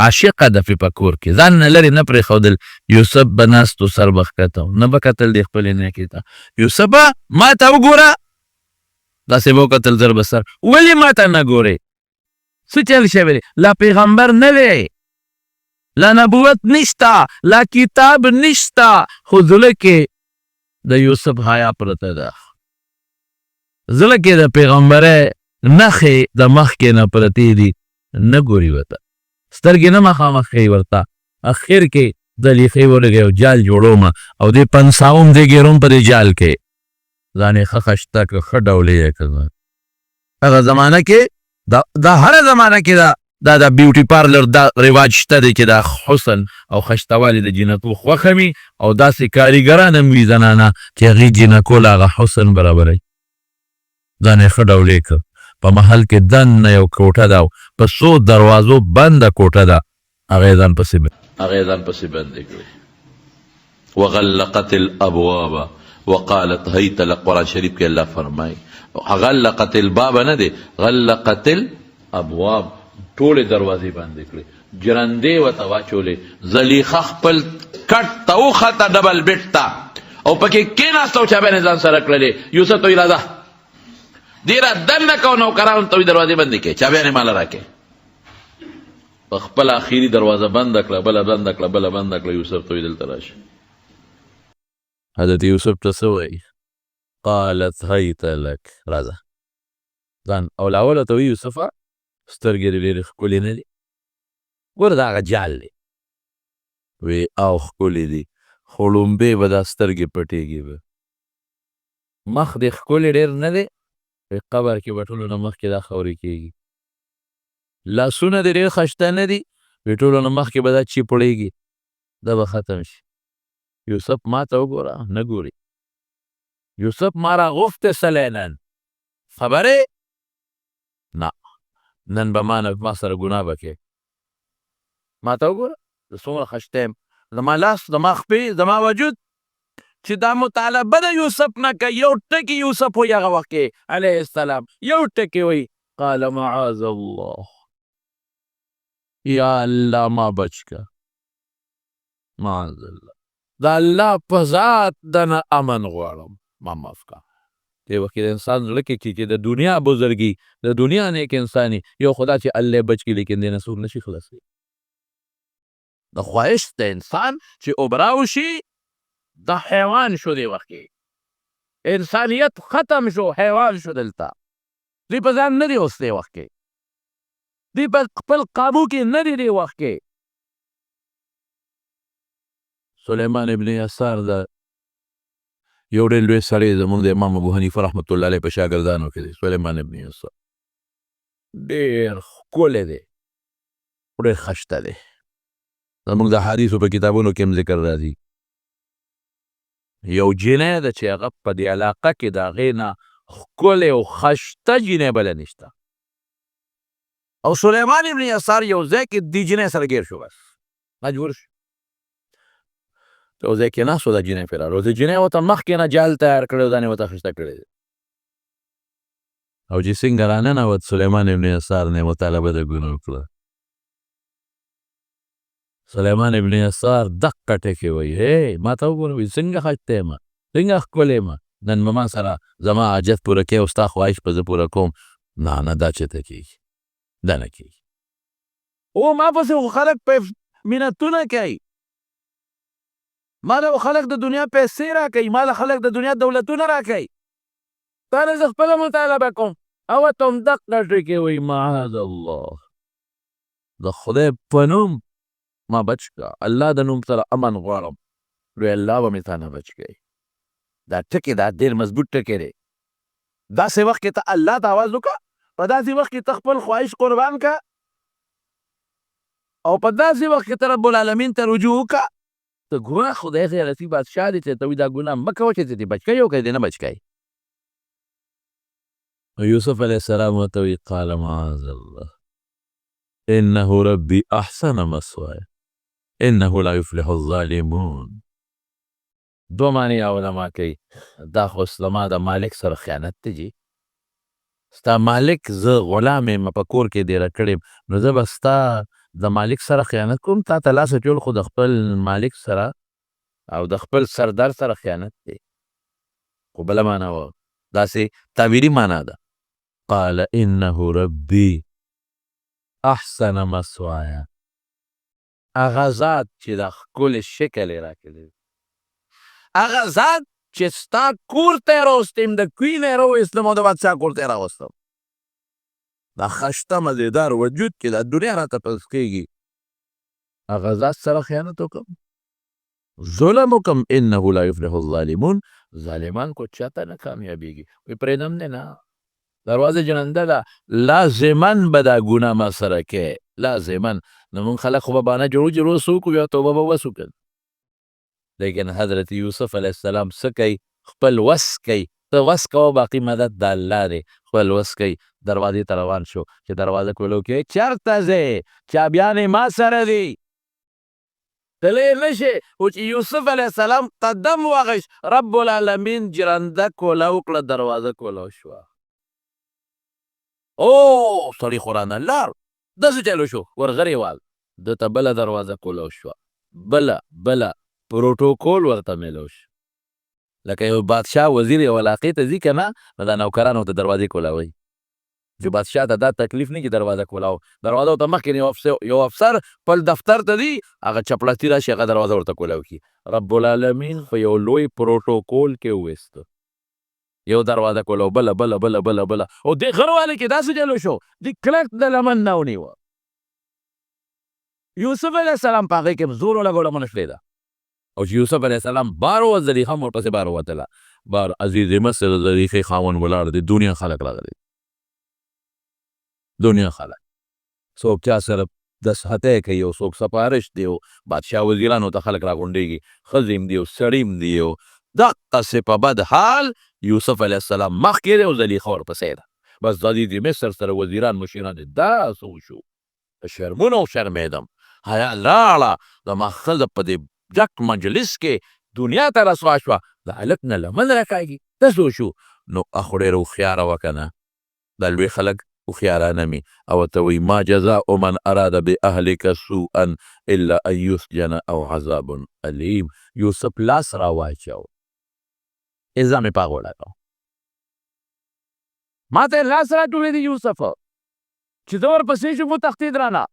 عاشقه ده پې په کور کې، ځان نه لرې نه پرېښودل. یوسف به ناست و، سر به ښکته و، نه به کتل دی خپلې نیکې ته. یوسفه ما ته وګوره، داسې به وکتل زر به سر، ولې ما ته نه ګورې؟ څه چل شوی دی؟ لا پیغمبر نه دی، لا نبوت نشته، لا کتاب نشته، خو زړه کې د یوسف حیا پرته ده، زړه کې د پیغمبرۍ نښې د مخکې نه پرتې دي، نه ګوري ورته، سترګې نه مخامخ ښیي ورته. اخر کې زلیخې ورغی او جال جوړومه او دې پنساوم دې ګیروم په دې جال کې، ځان یې ښه خشته کړه، ښه ډولې یې کړه. هغه زمانه کې دا هره زمانه کې دا د بیوټي پارلر دا رواج شته دی چې دا حسن او خشتوالي د جینکو خوښه وي او داسې کاریګران هم وي زنانه چې هغې جینکو له هغه حسن برابروي. ځان یې ښه ډولې کړ. په محل کې دننه یو کوټه ده او په څو دروازو بنده کوټه ده، هغې ځان پسې بندې کړې. وغلقت الابواب وقالت هیت لک. قرآن شریف کې الله فرمایي غلقت الباب نه دی، غلقت الابواب، ټولې دروازې بندې کړې، جرندې ورته واچولې. زلیخه خپل کټ ته وخته ډبل بیټ ته او پکې کېناسته او چابیانې ځان سره کړلې. یوسف ته ویل راځه دې را دننه کو، نوکرانو ته وایي دروازې بندې کړې، چابیانې ماله راکړې. په خپله اخري دروازه بنده کړه، بله بنده کړه، بله بنده کړه. یوسف ته وایي دلته راشه. حضرت یوسف ته څه وایي؟ قالت هیت لک، راځه ځان او له اوله ته وایي یوسفه سترګې دې ډېرې ښکلې نه دي، ګوره دا هغه جال دی. وی او ښکلې دي خو ړومبې به دا سترګې پټېږي به، مخ دې ښکلې ډېر نه دی، وی قبر کې به ټولو نه مخکې دا خاورې کېږي. لاسونه دې ډېر ښایسته نه دي، وی ټولو نه مخکې به دا چیپړېږي، دا به ختم شي. یوسف ما ته وګوره، نه ګوري. یوسف ما راغوښتی سلی نن، خبرې نه، نن به ما سره ګناه به کوې. ما ته وګوره زه څومره ښایسته یم، زما لاس، زما خپې، زما وجود چې دا مطالبه د یوسف نه کوي، یو ټکي یوسف وایي هغه وخت کې علیه السلام یو ټکي وایي قال معاذ الله، یا الله ما بچ که، معاذ الله، د الله په ذات دنه امن غواړم، ما معاف که. دې وخت کې د انسان زړه کې چې د دنیا بزرګي، د دنیا نیک انساني، یو خدا چې الله بچ کړي، لیکن دې نه څوک نشي خلاصوي. د خواهش د انسان چې اوبراو شي، د حیوان شو دې وخت کې، انسانیت ختم شو، حیوان شو. دلته دوی په ځان نه دي اوس دې وخت کې، دوی په خپل قابو کې نه دي دې وخت کې. سلیمان ابن یسار د یو ډېر لوی سړی زموږ د امام ابو حنیفه رحمت الله علیه په شاګردانو کې دی. سلیمان ابن یسار ډېر ښکلی دی، ډېر ښایسته دی. زموږ د حدیثو په کتابونو کې هم ذکر راځي. یو جینۍ ده چې هغه په دې علاقه کې د هغې نه ښکلې او ښایسته جینۍ بله نشته. او سلیمان ابن یسار یو ځای کې دې جینۍ سره ګیر شو، بس مجبور شو. یو ځای کې ناست و، دا جینۍ پرې راغله، جینۍ ورته مخکې نه جال تیار کړی و، ځان یې ورته ښایسته کړی دی. او چې څنګه راننوت سلیمان ابن یسار نه یې مطالبه د ګناه وکړه. سلیمان ابن یسار دقه ټکې وایي، هی ما ته وګوره، وایي څنګه ښایسته یم، څنګه ښکلی یم، نن به ما سره زما حاجت پوره کوې او ستا خواهش به زه پوره کوم. نه نه، دا چېرته کېږي، دا نه کېږي. او ما پسې خو خلک منتونه کوي، ما له خلک د دنیا پیسې راکوي، ما له خلک د دنیا دولتونه راکوي، تا نه زه خپله مطالبه کوم. او ته هم دقه ټکې وایي معاذ الله، د خدای په نوم ما بچ که، الله د نوم سره امن غواړم، لوی الله به مې تا نه بچ کوي. دا ټکې دا ډېر مضبوط ټکی دی. داسې وخت کې ته الله ته آواز وکړه، په داسې وخت کې ته خپل خواهش قربان که، او په داسې وخت کې ته رب العالمین ته رجوع وکړه. ته ګوره خدای غیرتي بادشاه دی چې ته وایي دا ګناه مه کوه چې دې بچ کوي او که دې نه بچ کوي. یوسف علیه السلام ورته وایي قال معاذ الله انه ربي احسن مثواي انه لا يفلح الظالمون. دو معنی علما کوي، دا خو زما د مالک سره خیانت دی جي، ستا مالک زه غلام یم، په کور کې دېره کړی یم، نو زه به ستا د مالک سره خیانت کوم؟ تا ته لاس اچول خو د خپل مالک سره او د خپل سردار سره خیانت دی. خو بله معنا وه، داسې تعبیري معنا ده. قال انه ربي احسن مثواي، هغه ذات چې دا ښکلی شکل یې راکړی، هغه ذات چې ستا کور ته یې راوستیم، د کوی نه یې راویستم او د بادشاه کور ته یې راوستم، دا ښایسته مزېدار وجود چې دا دنیا راته پس کېږي، هغه ذات سره خیانت وکړم، ظلم وکړم. انه لا یفلح الظالمون، ظالمان کو چاته نه کامیابېږي. وایي پرېږدم دی نه، دروازه جننده ده، لازمن به دا ګناه ما سره کوې، لازمن. نو مونږ خلک خو به بهانه جوړو چې روز څه وکړو، بیا توبه به وس وکړو. لیکن حضرت یوسف علیه السلام څه کوي؟ خپل وس کوي. ته وس کوه، باقي مدد د الله دی. خپل وس کوي، دروازې ته روان شو. چې دروازه کولو کې چېرته ځې؟ چابیانې ما سره دي، تللی نه شې. خو چې یوسف علیه السلام قدم واخیست، رب العالمین جرنده کوله وکړه، دروازه کوله شوه. او سړي خو رانه لاړ، داسې چلو شو، ورغری وال، ده ته بله دروازه کوله شوه، بله پروتوکول ورته میلو شو. لکه یو بادشاه وزیر یو علاقې ته ځي که نه، نو دا نوکران ورته دروازې کولوي. چې بادشاه ته دا تکلیف نه چې دروازه کولاو، دروازه ورته مخکې یو افسر خپل دفتر ته ځي، هغه چپړاسي راشي هغه دروازه ورته کولاو کي. رب العالمین په یو لوی پروتوکول کې وویسته، یو دروازه کولاو بله بله بله بله بله او دې غرواله کې داسې چلو شو د کلک د لمن نه ونیوه. یوسف علیه السلام په هغې کې زور ولګوله منشلېده او چې یوسف علیه السلام بار ووت زلیخا هم ورپسې بار ووتله. بار عزیز مصر زلیخې خاوند ولاړ دی، دنیا خلک راغلي، دنیا خلک څوک چا سره دسخطی کوي او څوک سپارش دی او بادشاه وزیرانو ته خلک راغونډېږي، ښځې هم دي او سړي هم دي او دقسې په بد حال یوسف علیه السلام مخکې دی او زلیخا ورپسې ده. بس عزیز مصر سره وزیران مشیران دا څه وشو، په شرمونه وشرمېدم، حیا لاړه زما ښځه په دې ډک مجلس کې دنیا ته رسوا شوه، د هلک نه لمن راکاږي، دا څه وشو. نو اخو ډېره هوښیاره وه که نه، دا لوی خلک هوښیارانه مي او ورته وایي ما جزاء من اراد باهلک سوءا الا ان یسجن او عذاب علیم. یوسف لاس را واچو، ایزه مې په هغه ولګاو، ما ته یې لاس را ټولې دي یوسف چې زه ورپسې شم وتښتېد رانه،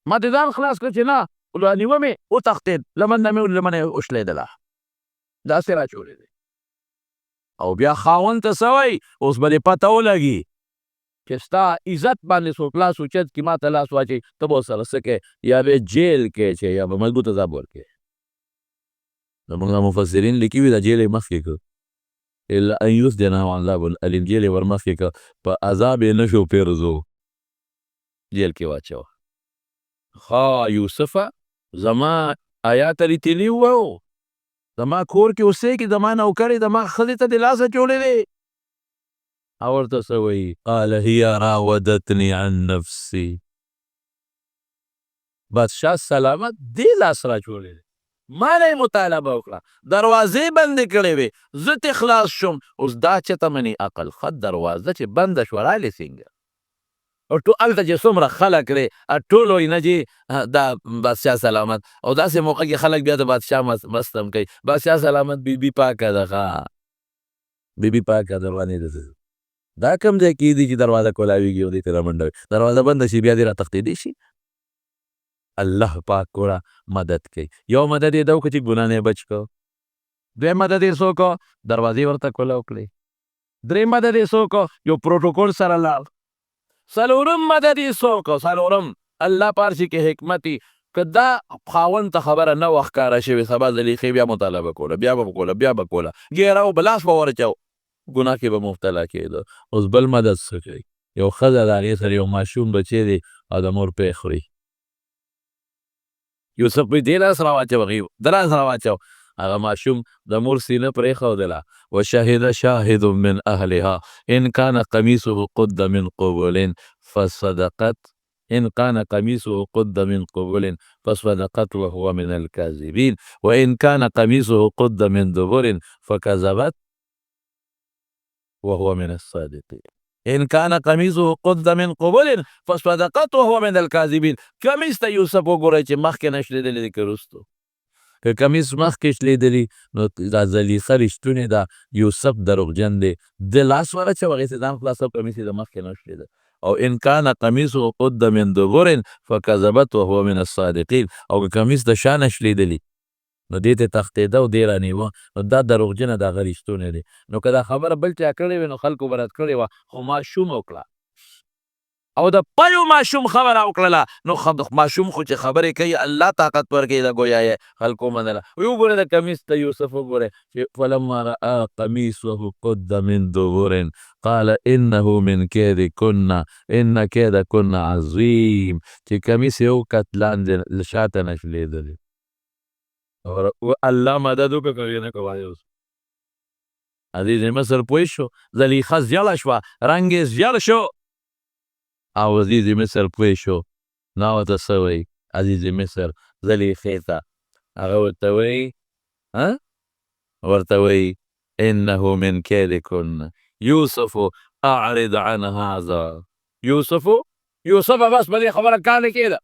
ما دې ځان خلاص کړ چې نه نیوه مې وتښتېد، لمن نه مې لمنه یې وشلېدله، داسې را چولې دی. او بیا خاوند ته څه وایي، اوس به دې پته ولګي چې ستا عزت باندې څوک لاس اوچت کړي، ما ته لاس واچوي، ته به ورسره څه کوې، یا به جیل کې چې یا به مضبوط عذاب ورکوې. زموږ دا مفسرین لیکي وي دا جیل یې مخکې کړ، الا ان یسجن او عذاب علیم، جیل یې ورمخکې کړ، په عذاب یې نه شو پیرزو، جیل کې واچوه. ښه یوسفه زما آیات ریتلي وو، زما کور کې اوسېږي، زما نوکرې زما ښځې ته دې لاس اچولی دی. او ورته څه وایي، قال هي راودتني عن نفسي. بادشاه سلامت دې لاس را چولی دی، ما نه یې مطالبه وکړه، دروازې بندې کړې وې، زه ترې خلاص شم، اوس دا چېته مني عقل ښه دروازه چې بنده شوه رالې څنګه. او هلته چې څومره خلک دی ټول وایي نه چې دا بادشاه سلامت، او داسې موقع کې خلک بیا د بادشاه مست هم کوي، بادشاه سلامت بیبي پاکه ده، ښه بیبي پاکه ده روانې ده. دا کوم ځای کې دي چې دروازه کولاویږي او دې ته رامنډوي، دروازه بنده شي بیا دې را تښتېدی شي. الله پاک ګوره مدد کوي. یو مدد یې دا وکړه چې ګناه نه یې بچ کړ، دویم مدد یې څه وکړه، دروازې ورته کولاو کړې، درېیم مدد یې څه وکړه، یو پروتوکول سره لاړ، څلورم مدد یې څه وکړه، څلورم الله پارسي کې حکمتي که دا خاوند ته خبره نه وه ښکاره شوې، سبا زلیخې بیا مطالبه کوله، بیا به کوله، بیا به کوله، ګیره او بلاس به ورچو، ګناه کې به مبتلا کېده. اوس بل مدد څه کوي، یو ښځه د هغې سره یو ماشوم بچی دی او د مور پی خوري. یوسف وایي دې لاس را واچو، هغې ده لاس را واچو، هغه ماشوم د مور سینه پرېښودله. وشهد شاهد من اهلها ان کان قمیصه قد من قبل فصدقت ان کان قمیصه قد من قبل فصدقت وهو من الكاذبین وان کان قمیصه قد من دبر فكذبت وهو من الصادقين. ان کان قمیصه قد من قبل فصدقت وهو من الكاذبین. کمیس ته یوسف وګورئ چې مخکې نه شلېدلی دی که وروستو، که کمیس مخکې شلېدلي نو دا زلیخه رښتونې ده، یوسف دروغجن دی، د لاس ورچو هغې ته ځان خلاصو، کمیس یې د مخکې نه شلېده. او ان کان قمیصه قد من دبر فکذبت وهو من الصادقین. او که کمیس د شا نه شلېدلي نو دې ته تښتېده او دې رانیوه، نو دا دروغجنه ده، هغه رښتونی دی. نو که دا خبره بل چا کړې وې نو خلکو به رد کړې وه، خو ماشوم وکړه او د پیو ماشوم خبره وکړله، نو ماشوم خو چې خبرې کوي الله طاقت ورکوي، د گویا یې خلکو منله. وګورئ د کمیس ته یوسف وګورئ چې فلما رأى قمیصه قد من دبر قال انه من کیدکن ان کیدکن عظیم. چې کمیس یې وکت لاندې شاته نه شلېدلی، الله مدد وکړه که نه کوای. اوس عزیز مصر پوه شو، زلیخه زیړه شوه، رنګ یې زیړ شو، او عزیز مصر پوه شو. نو ورته څه وایي عزیز مصر زلیخې ته، هغه ورته وایي ورته وایي انه من کیدکن یوسف اعرض عن هذا. یوسفه بس په دې خبره کار نه کېده،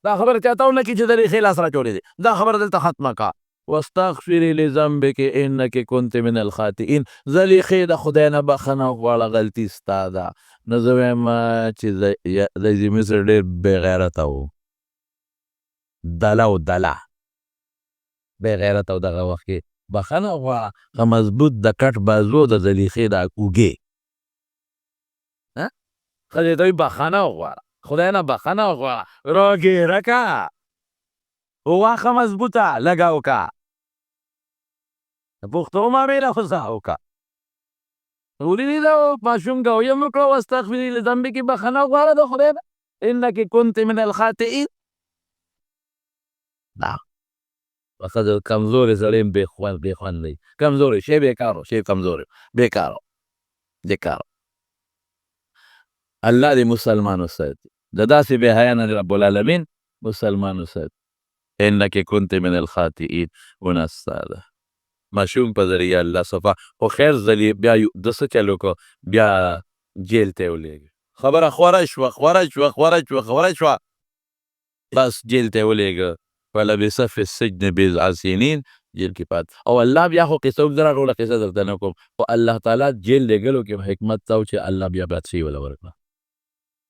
دا خبره چاته ونه کړي چې زلیخې لاس را چولی دی، دا خبره دلته ختمه کا. واستغفري لذنبك انك كنت من الخاطئين. زلیخې د خدای نه بخښنه وغواړه، غلطي ستا ده. نو زه وایم چې د مصر ډېر بې غیرته و، دله و دله، بې غیرته و. دغه وخت کې بخښنه وغواړه، ښه مضبوط د کټ بازو د زلیخې د اوږې ښځې ته وایي بخښنه وغواړه، خدای نه بخښنه وغواړه، راګېره که واخه مضبوطه لږه وکړه، د پښتو معامله خو وکړه. ولیدې دا ماشوم ګویم وکړه واستغفري لذنبک، بخښنه وغواړه د خدای نه، انک کنت من الخاطئین. دا ښځه کمزورې سړی هم بې خوند دی، کمزورې شی بېکار و، شی کمزورې بېکار و، بېکار. الله دې مسلمان وساتي، د داسې بې حیا نه رب العالمین مسلمان وساتي. انک کنت من الخاطئین ګناه ستا ده. ماشوم په ذریعه الله صفا خو خیر ځلې بیا د څه چل وکړو، بیا جیل ته یې ولېږه. خبره خوره شوه بس جیل ته یې ولېږه. فلبث فی السجن بضع سنین، جیل کې پات. او الله بیا خو قصه اوږده راټوله قصه درته نه کوم، خو الله تعالی جیل لېږلو کې حکمت ته و چې الله بیا بادشاهي وله ورکړه،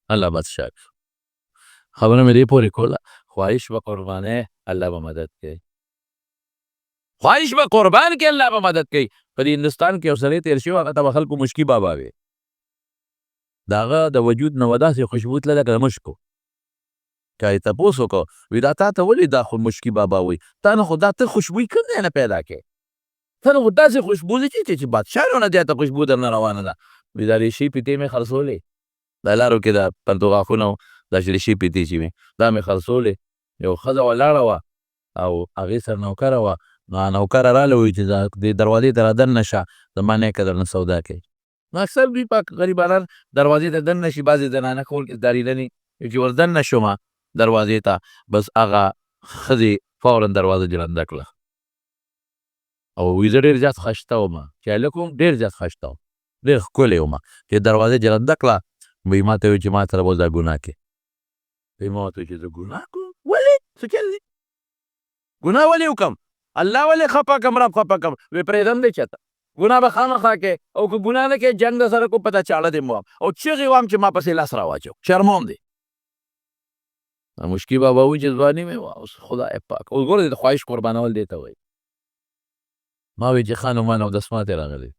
الله بادشاه کړه. خبره مې دې پورې کوله، خواهش به قربانۍ الله به مدد کوي، خواهش به قربان کې الله به مدد کوي. په دې هندوستان کې یو سړی تېر شوی، هغه ته به خلکو مشکي بابا وي. د هغه د وجود نه به داسې خوشبو تله لکه د مشکو. که یې تپوس وکړو وایي دا تا ته ولې دا خو مشکي بابا وایي؟ تا نه خو دا ته خوشبویي کوم ځای نه پیدا کړې؟ ته نه خو داسې خوشبو دی چې بادشاهانو نه زیاته خوشبو درنه روانه ده. وایي دا ریشې پیتې مې خرڅولې، دا لارو کې د پنتو غاښونه دا چې ریشې پیتې چې وې دا مې خرڅولې. یو ښځه ولاړه وه او هغې سره نوکره وه، نو نوکره راله وایي چې دې دروازې ته را دننه شه، زما نیکه درنه سودا کوي. نو اکثر دوی په غریبانان دروازې ته دننه شي، بعضې زنانه کول کې دارېدنې چې ور دننه شومه دروازې ته، بس هغه ښځې فورا دروازه جلنده کړه او وایي زه ډېر زیات ښایسته وم، چې هلک وم ډېر زیات ښایسته وم، ډېر ښکلې وم. چې دروازه جلنده کړه وایي ما ته وایي چې ما سره به اوس دا ګناه کوې. وایي ما ورته وایي چې زه ګناه کوم؟ ولې څه چل دی؟ ګناه ولې وکړم؟ الله ولې خفه کړم، رب خفه کړم؟ وایي پرېږدم دی چېرته، ګناه به خامخا کوې، او که ګناه نه کوې جنګ در سره کوم په تا چاړه دې وم او چغې وم چې ما پسې لاس را واچو، شرموم دی. مشکي بابا وایي چې ځواني مې وه، اوس خدای پاک اوس ګوره د خواهش قربانول دې ته وایي. ما وایي چې ښه نو ما اودس ماتې راغلی،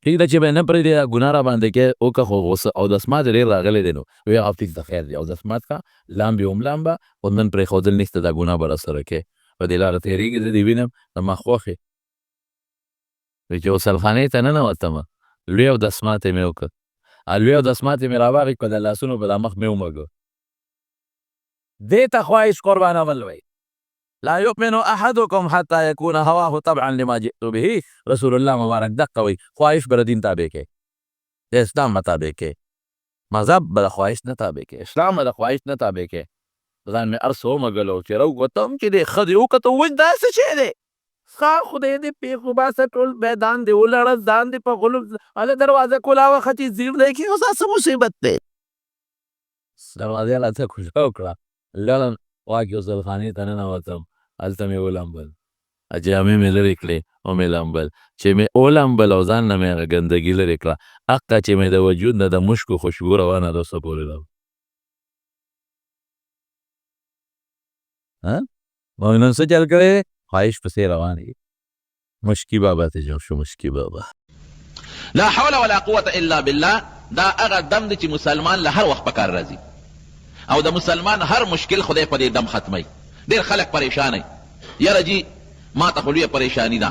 ټیک ده چې به نه پرېږدې دا ګناه را باندې کې وکړه، خو اودس ماتې ډېر راغلی دی. نو وایي هغه ټیک ده خیر دی، اودس مات کړه، لامبې هم لامبه، خو نن پرېښودل نشته، دا ګناه به راسره کوې، په دې لاره تېرېږي زه دې وینم زما خوښ یې. وایي چې غسلخانې ته ننوتمه، لوی اودس ماتې مې وکړه، لوی اودس ماتې مې را واخېست، په د لاسونو په دا مخ مې ومږه. دې ته خواهش قربانول وایي. لا یؤمن احدکم حتی یکون هواه طبعا لما جئت به. رسول الله مبارک دقه وایي خواهش به د دین تابع کې، د اسلام به تابع کې، مذهب به د خواهش نه تابع کې، اسلام به د خواهش نه تابع کې. ځان مې هر څه ومږلو چې راووتم چې دې ښځې وکتل وایي دا څه شی دی؟ ښه خدای دې پېښ وباسه، ټول میدان دې ولړه، ځان دې په غلو هله دروازه کولاوه ښه چې زیر دی کې اوس دا څه مصیبت دی؟ دروازې راته کوژده وکړه، لاړم واک غسلخانې ته ننوتم، هلته مې ولامبل، جامې مې لرې کړې او مې لامبل. چې مې ولامبل او ځان نه مې هغه ګندګي لرې کړه، حقه چې مې د وجود نه د مشکو خوشبو روانه ده اوسه پورې ده. ما نن څه چل کړی خواهش پسې روان یې. مشکي بابا ته جوړ شو، مشکي بابا. لا حول ولا قوة الا بالله. دا هغه دم دی چې مسلمان له هر وخت په کار راځي، او د مسلمان هر مشکل خدای په دې دم ختمی. ډېر خلک پریشانه یاره جي ما ته خو لویه پریشاني ده،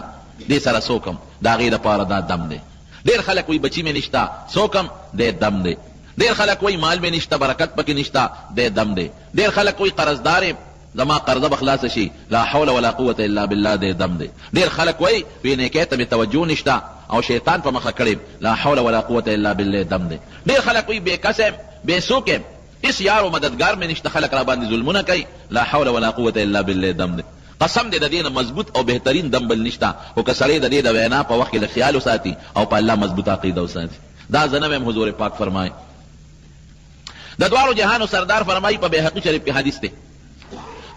دې سره څوکم، د هغې دپاره دا دم دی. ډېر خلک وایي بچي مې نشته، څوکم، دی دم دی. ډېر خلک وایي مال مې نشته، برکت پکې نشته، دی دم دی. ډېر خلک وایي قرضدار یم، زما قرضه به خلاصه شي، لا حول ولا قوة الا بالله، دی دم دی. ډېر خلک وایي بې نیکۍ ته مې توجه نشته او شیطان په مخه کړی، لا حول ولا قوة الا بالله، دم دی. ډېر خلک وایي بې کس یم، بې څوک یم، اس یار و مددگار مې نشته، خلک را باندې ظلمونه کوي، لا حول ولا قوة الا بالله، دم دی. قسم دې د دې نه مضبوط او بهترین دم بل نشته، خو که سړی د دې د وینا په وخت کې له خیال وساتي او په الله مضبوط عقیده وساتي. دا زه نه ویم، حضور پاک فرمایي. د دواړو جهانو سردار فرمایي په بیهقي شریف کې حدیث دی،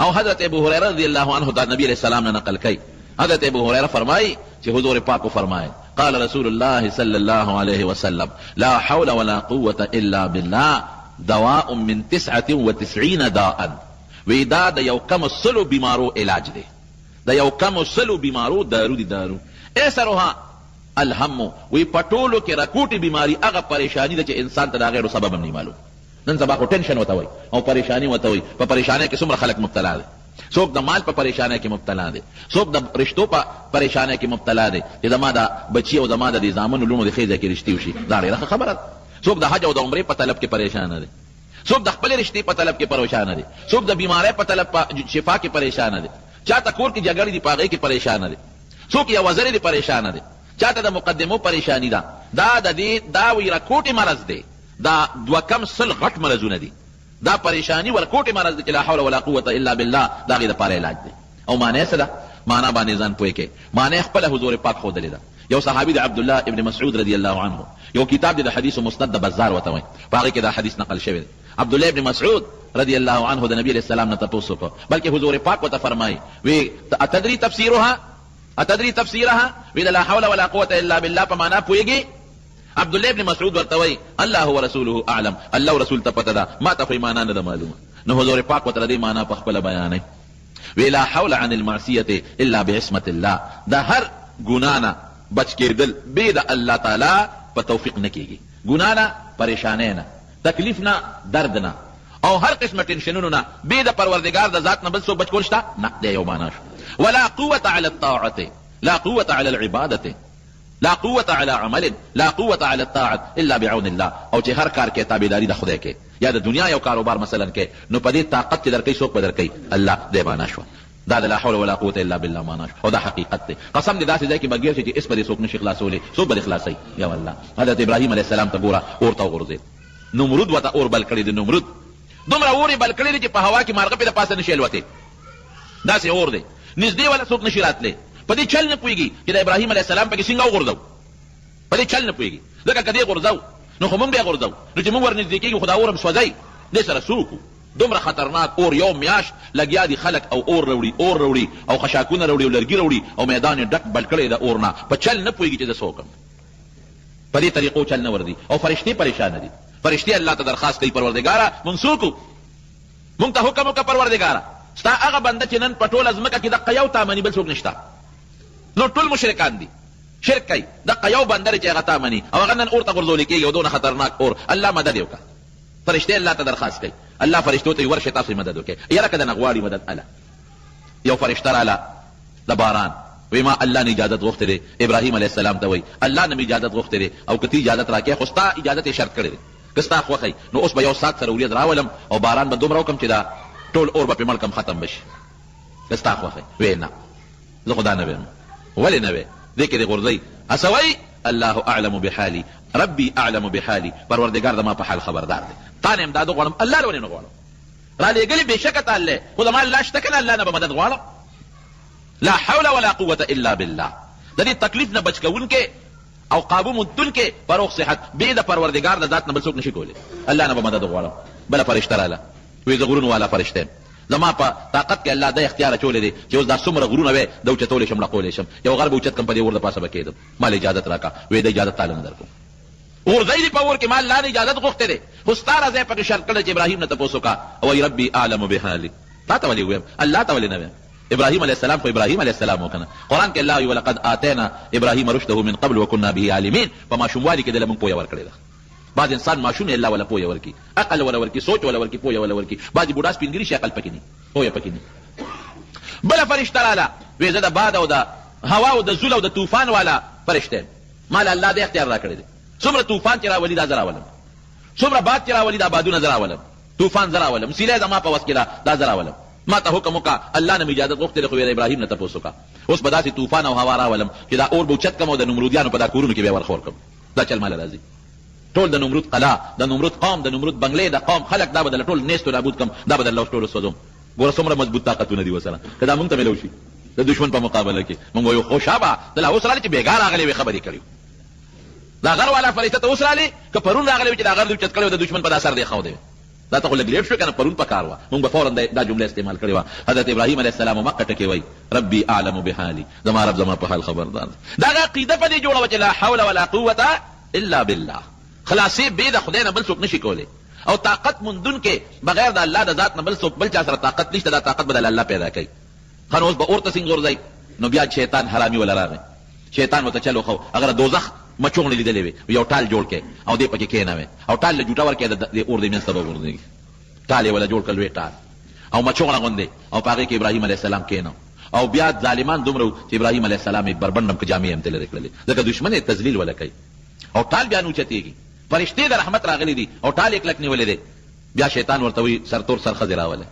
او حضرت ابو هريره رضی الله عنه دا نبی علیہ السلام نے نقل کی. حضرت ابو هريره فرمائی کہ حضور پاک کو فرمائے قال رسول الله صلی اللہ علیہ وسلم لا حول ولا قوة الا بالله دواء من 99 داء. وی دا د یو کم سلو بیمارو علاج دی، د یو کم سلو بیمارو دارو دی دارو. ایسرها الهم. وی پټولو کې رکوټي بیماری هغه پریشانی ده چې انسان ته د غیرو سبب هم نه معلوم. نن سبا خو ټینشن وته وي او پریشانی وته وي. په پریشانی کې څومره خلک مبتلا دي. څوک د مال په پریشانی کې مبتلا دي، څوک د رشتو په پریشانی کې مبتلا دي چې زما د بچي او زما د زامنو لونو د خیزه کې رشتي وشي. دا ډېره خبره ده. څوک د حج او د عمرې په طلب کې پریشان دي، څوک د خپل رشتې په طلب کې پریشان دي، څوک د بیماری په طلب شفا کې پریشان دي، چاته کور کې جګړې دي پاغې کې پریشان دي، څوک یو وزر دي پریشان دي، چاته د مقدمو پریشانی ده. دا د دې دا وی رکوټي مرض دی. دا دوه کم سل غټ مرضونه دي. دا پریشانی ورکوټي مرض دی چې لا حول ولا قوة الا بالله. دا غي د پاره علاج دی. او معنی څه ده؟ معنا باندې ځان پوي کې. معنی خپل حضور پاک خو دلی ده. یو صحابي د عبد الله ابن مسعود رضی الله عنه یو کتاب دی د حدیث مسند د بازار وته وي، باقي کې دا حدیث نقل شوی دی. عبد الله ابن مسعود رضی الله عنه د نبی علیہ السلام نه تاسو کو، بلکې حضور پاک وته فرمایي وی اتدري تفسیرها اتدري تفسیرها وی لا حول ولا قوة الا بالله په معنا پويږي. عبد الله ابن مسعود ورته وی الله ورسوله اعلم، الله ورسول ته پته ده، ما ته په معنا نه معلومه. نو حضور پاک وته دې معنا په خپل بیان وی لا حول عن المعصيه الا بعصمه الله. دا هر ګنا نه بچ کېدل به د الله تعالی په توفیق نه کېږي. ګنا نه، پریشانۍ نه، تکلیف نه، درد نه او هر قسمه ټینشنونو نه به د پروردگار د ذات نه بل څه بچ کول شته نه. دی یو معنا شو. ولا قوة على الطاعة، لا قوة على العبادة، لا قوة على عمل، لا قوة على الطاعة الا بعون الله. او چې هر کار کې تابعداري د خدای کې یا د دنیا یو کاروبار مثلا کې، نو په دې طاقت چې درکې څوک به درکې؟ الله. دی معنا شو. دا لا حول ولا قوة الا بالله معنا شو. او دا حقیقت دی. قسم دې داسې ځای کې بغیر چې اس په دې څوک نشي خلاصولې، څوک به خلاصي یا الله. حضرت ابراهيم عليه السلام ته ګوره اور ته وغورځېد. نمرود وته اور بل کړی دی. نمرود دومره اور بل کړی دی چې په هوا کې مارغه په پاسه نشي الوتې. داسې اور دی، نږدې ولا څوک نشي راتلی. په دې چل نه پوهېږي چې د ابراهیم علیه السلام پکې څنګه وغورځو. په دې چل نه پوهېږي. ځکه که دې غورځو نو خو موږ بیا غورځو، نو چې موږ ورنږدې کېږو خو دا اور هم سوځوي. دې سره څوک دومره خطرناک اور. یو میاشت لګیا دي خلک او اور راوړي او خشاکونه راوړي او لرګي راوړي او میدان یې ډک بل کړی د اور نه. په چل نه پوهېږي چې زه څه وکړم. په دې طریقو چل نه ورځي. او فرشتې پریشانه دي. فرشتې الله ته درخواست کوي پروردګاره موږ څوک وو، موږ ته حکم وکړه پروردګاره ستا هغه بنده چې نن په ټوله ځمکه کې دقه یو تا مني بل څوک نشته. نو ټول مشرکان دي، شرک کوي. دقه یو بنده دی چې هغه تا مني او هغه نن اور ته غورځولی کېږي او دونه خطرناک اور. الله مدد یې وکړه. فرشتې الله ته درخواست کوي. الله فرشتو ته ورشئ تاسو مدد وکړئ. یاره که دنه غواړي مدد اله. یو فرشته راله د باران وی ما الله نه اجازت غوښتې دی. ابراهیم علیه السلام ته وایي الله نه مې اجازت غوښتې دی او که ته اجازت راکړې خو ستا اجازت یې شرط کړی دی. که ستا خوښی نو اوس به یو ساعت سره ورېځ راولم او باران به دومره وکړم چې دا ټول اور به پې مړ کم ختم بشي. که ستا خوښی وی نه زه خو دا نه ویم. ولې نه وی؟ دې کې دې غورځئ اسوئ الله اعلم بحالي ربي اعلم بحالي. پروردګار زما په حال خبردار دی. تا نه امداد غواړم الله له ولې نه غواړم؟ را لېږلي بېشکه تا الله خو زما الله شته که نه الله نه به مدد غواړم. لا حول ولا قوة الا بالله. د دې تکلیف نه بچ کوونکې او قابو موندونکې په روغ صحت بې د پروردګار د ذات نه بل څوک نشي کولی. الله نه به مدد غواړم. بله فرشته راله وایي زه غرونو والا فرشته یم. زما په طاقت کې الله دا اختیار اچولی دی چې اوس دا څومره غرونه وی دا اوچتولی شم ړقولی شم. یو غر به اوچت کړم په دې اور د پاسه به کېدم. ما له اجازت راکړه. وایي د اجازت تاله نه درکوم. غورځئ دي په اور کې ما الله نه اجازت غوښتی دی خو ستا راځی پکې شرط کړی چې ابراهیم نه تپوس وکړه. وایي ربي اعلم بحالي. تا ته ولې ویم الله ته ولې نه ویم؟ ابراهيم عليه السلام خو ابراهيم عليه السلام وکنه. قرآن کې الله وی ولقد آتینا ابراهيم رشده من قبل وكنا به عالمين. په ماشوموالي کې دله موږ پوهه ورکړې ده. بعض انسان ماشوم الله ولا پوهه ورکړي، عقل ولا ورکړي، سوچ ولا ورکړي، پوهه ولا ورکړي. بعضې بوډا سپینګري شي عقل پکې نه، پوهه پکې نه. بله فرشته راله وی زه د باد او د هوا او د زول او د طوفان والا فرشته ما له الله د اختیار راکړی دی. څومره طوفان چې راولي دا زه راولم، څومره باد چې راولي دا بادونه زه راولم، طوفان زه راولم، سیلی زما په وس کې دا زه راولم. ما ته حکم وکړه الله نه مې اجازت غوښتې دی خو د ابراهیم نه تپوس وکړه. اوس به داسې طوفان او هوا راولم چې دا اور به اوچت کړم او د نمرودیانو په دا کورونو کې بیا ورخور کړم. دا چل ماله راځي. ټول د نمرود قلا، د نمرود قوم، د نمرود بنګلې، د قوم خلک دا به دله ټول نیست و نابود کړم. دا به دله ټولو سوځوم. ګوره څومره مضبوط طاقتونه دي ورسره که دا موږ ته میلو شي د دشمن په مقابله کې. موږ وایو خو شابه دله اوس راغلې چې بېګا راغلې وې خبرې کړي. دا غر والا فرشته ته اوس راغلې که پرون راغلې وې چې دا غر دې اوچت کړی و د دشمن په دا سر دی ښودی. دا ته خو لږ لیټ شو کنه پرون پکار وه مونږ به فورا دا جمله استعمال کړې وه حضرت ابراهیم علیه السلام مکه ټکې وایي ربي اعلم بحالي زما رب زما په حال خبردار دی دغه عقیده په دې جوړه وه چې لا حول ولا قوة الا بالله خلاصې بې د خدای نه بل څوک نشي کولی او طاقت موندونکې بغیر د الله د ذات نه بل څوک بل چا سره طاقت نشته دا طاقت به د الله پیدا کوي ښه نو اوس به اور ته څنګه غورځئ نو بیا شیطان حرامي وله راغی شیطان ورته چل وښو هغه دوزخ مچوغلې لیدلې وې یو ټال جوړ کړې او دې پکې کښېنوې او ټال له جوټه ورکړې د اور د منځ ته به وغورځېږي ټال یې وله جوړ کړ لوی ټال او مچوغله غوندې او په هغې کې ابراهیم علیه السلام کښېنو او بیا ظالمان دومره وو چې ابراهیم علیه السلام یې بربنډم که جامې هم ترې لرې کړلې ځکه دشمن یې تذلیل وله کوي او ټال بیا نه اوچتېږي فرشتې د رحمت راغلي دي او ټال یې کلک نیولی دی بیا شیطان ورته وایي سرتور سر ښځې راولئ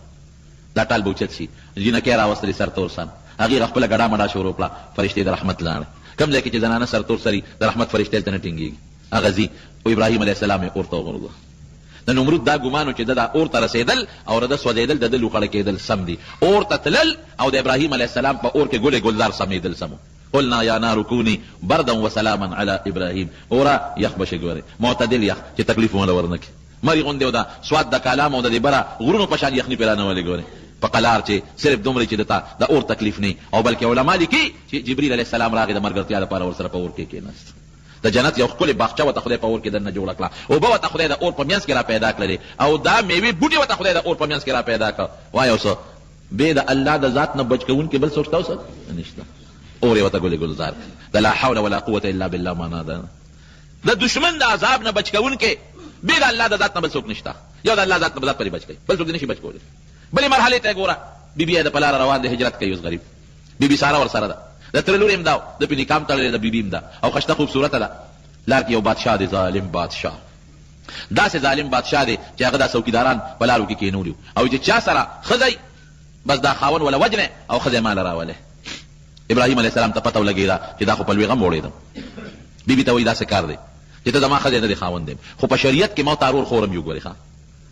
دا ټال به اوچت شي جینکۍ راوستلې سرتور سر هغې خپله ګډا مډا شروع کړه فرشتې د رحمت لاړې کوم ځای کې چې زنانه سرتور سري د رحمت فرشتې هلته نه ټینګېږي هغه ځي او ابراهیم علیه السلام یې اور ته وغورځوه د نمرود دا ګمان و چې دا اور ته رسېدل او د ده سوځېدل د ده لوخړه کېدل سم دي اور ته تلل او د ابراهیم علیه السلام په اور کې ګلې ګلزار سمېدل سمو قلنا یا نار کوني بردا وسلاما علی ابراهیم اوره یخ به شي ګورې معتدل یخ چې تکلیف ونه ورنه کړي مري غوندې و دا سواد د کالام او د دې بره غرونو په شان یخني پرې رانولې ګورې په قلار چې صرف دومره چې دته د اور تکلیف نه او بلکې علما لیکي چې جبریل علیه السلام راغی د ملګرتیا لپاره ورسره په اور کې کېناست د جنت یو ښکلې باغچه ورته خدای په اور کې دننه جوړه کړه اوبه ورته خدای د اور په منځ کې را پیدا کړلې او دا میوې بوټي ورته خدای د اور په منځ کې را پیدا کړه وایه اوس بې د الله د ذات نه بچ کوونکي بل څوک شته اوس نشته اور یې ورته ګلې ګلزار کړه د لا حول ولا قوة الا بالله معنا ده د دشمن د عذاب نه بچ کوونکي بې د الله د ذات نه بل څوک نشته یو د الله ذات نه ذات پرې بچ کوي بل څوک نشي بچ کولی بلې مرحلې ته ګوره بیبي یې د په لاره روان دی هجرت کوي اوس غریب بیبي ساره ورسره ده د تره لور یې هم دا د پې نکام تړلې د بیبي هم ده او ښایسته خوبصورته ده لار کې یو بادشاه دی ظالم بادشاه داسې ظالم بادشاه دی چې هغه دا څوکیداران په لارو کې کښېنولي او چې چا سره ښځی بس دا خاون وله وجنې او ښځی ماله راولې ابراهیم علیه السلام ته پته ولګېده چې دا خو په لوی غم وړېدم بیبي ته وایي داسې کار دی چې ته زما ښځی نه دی خاوند دی خو په شریعت کې ما ورته ارور خورم یو ګورې ښه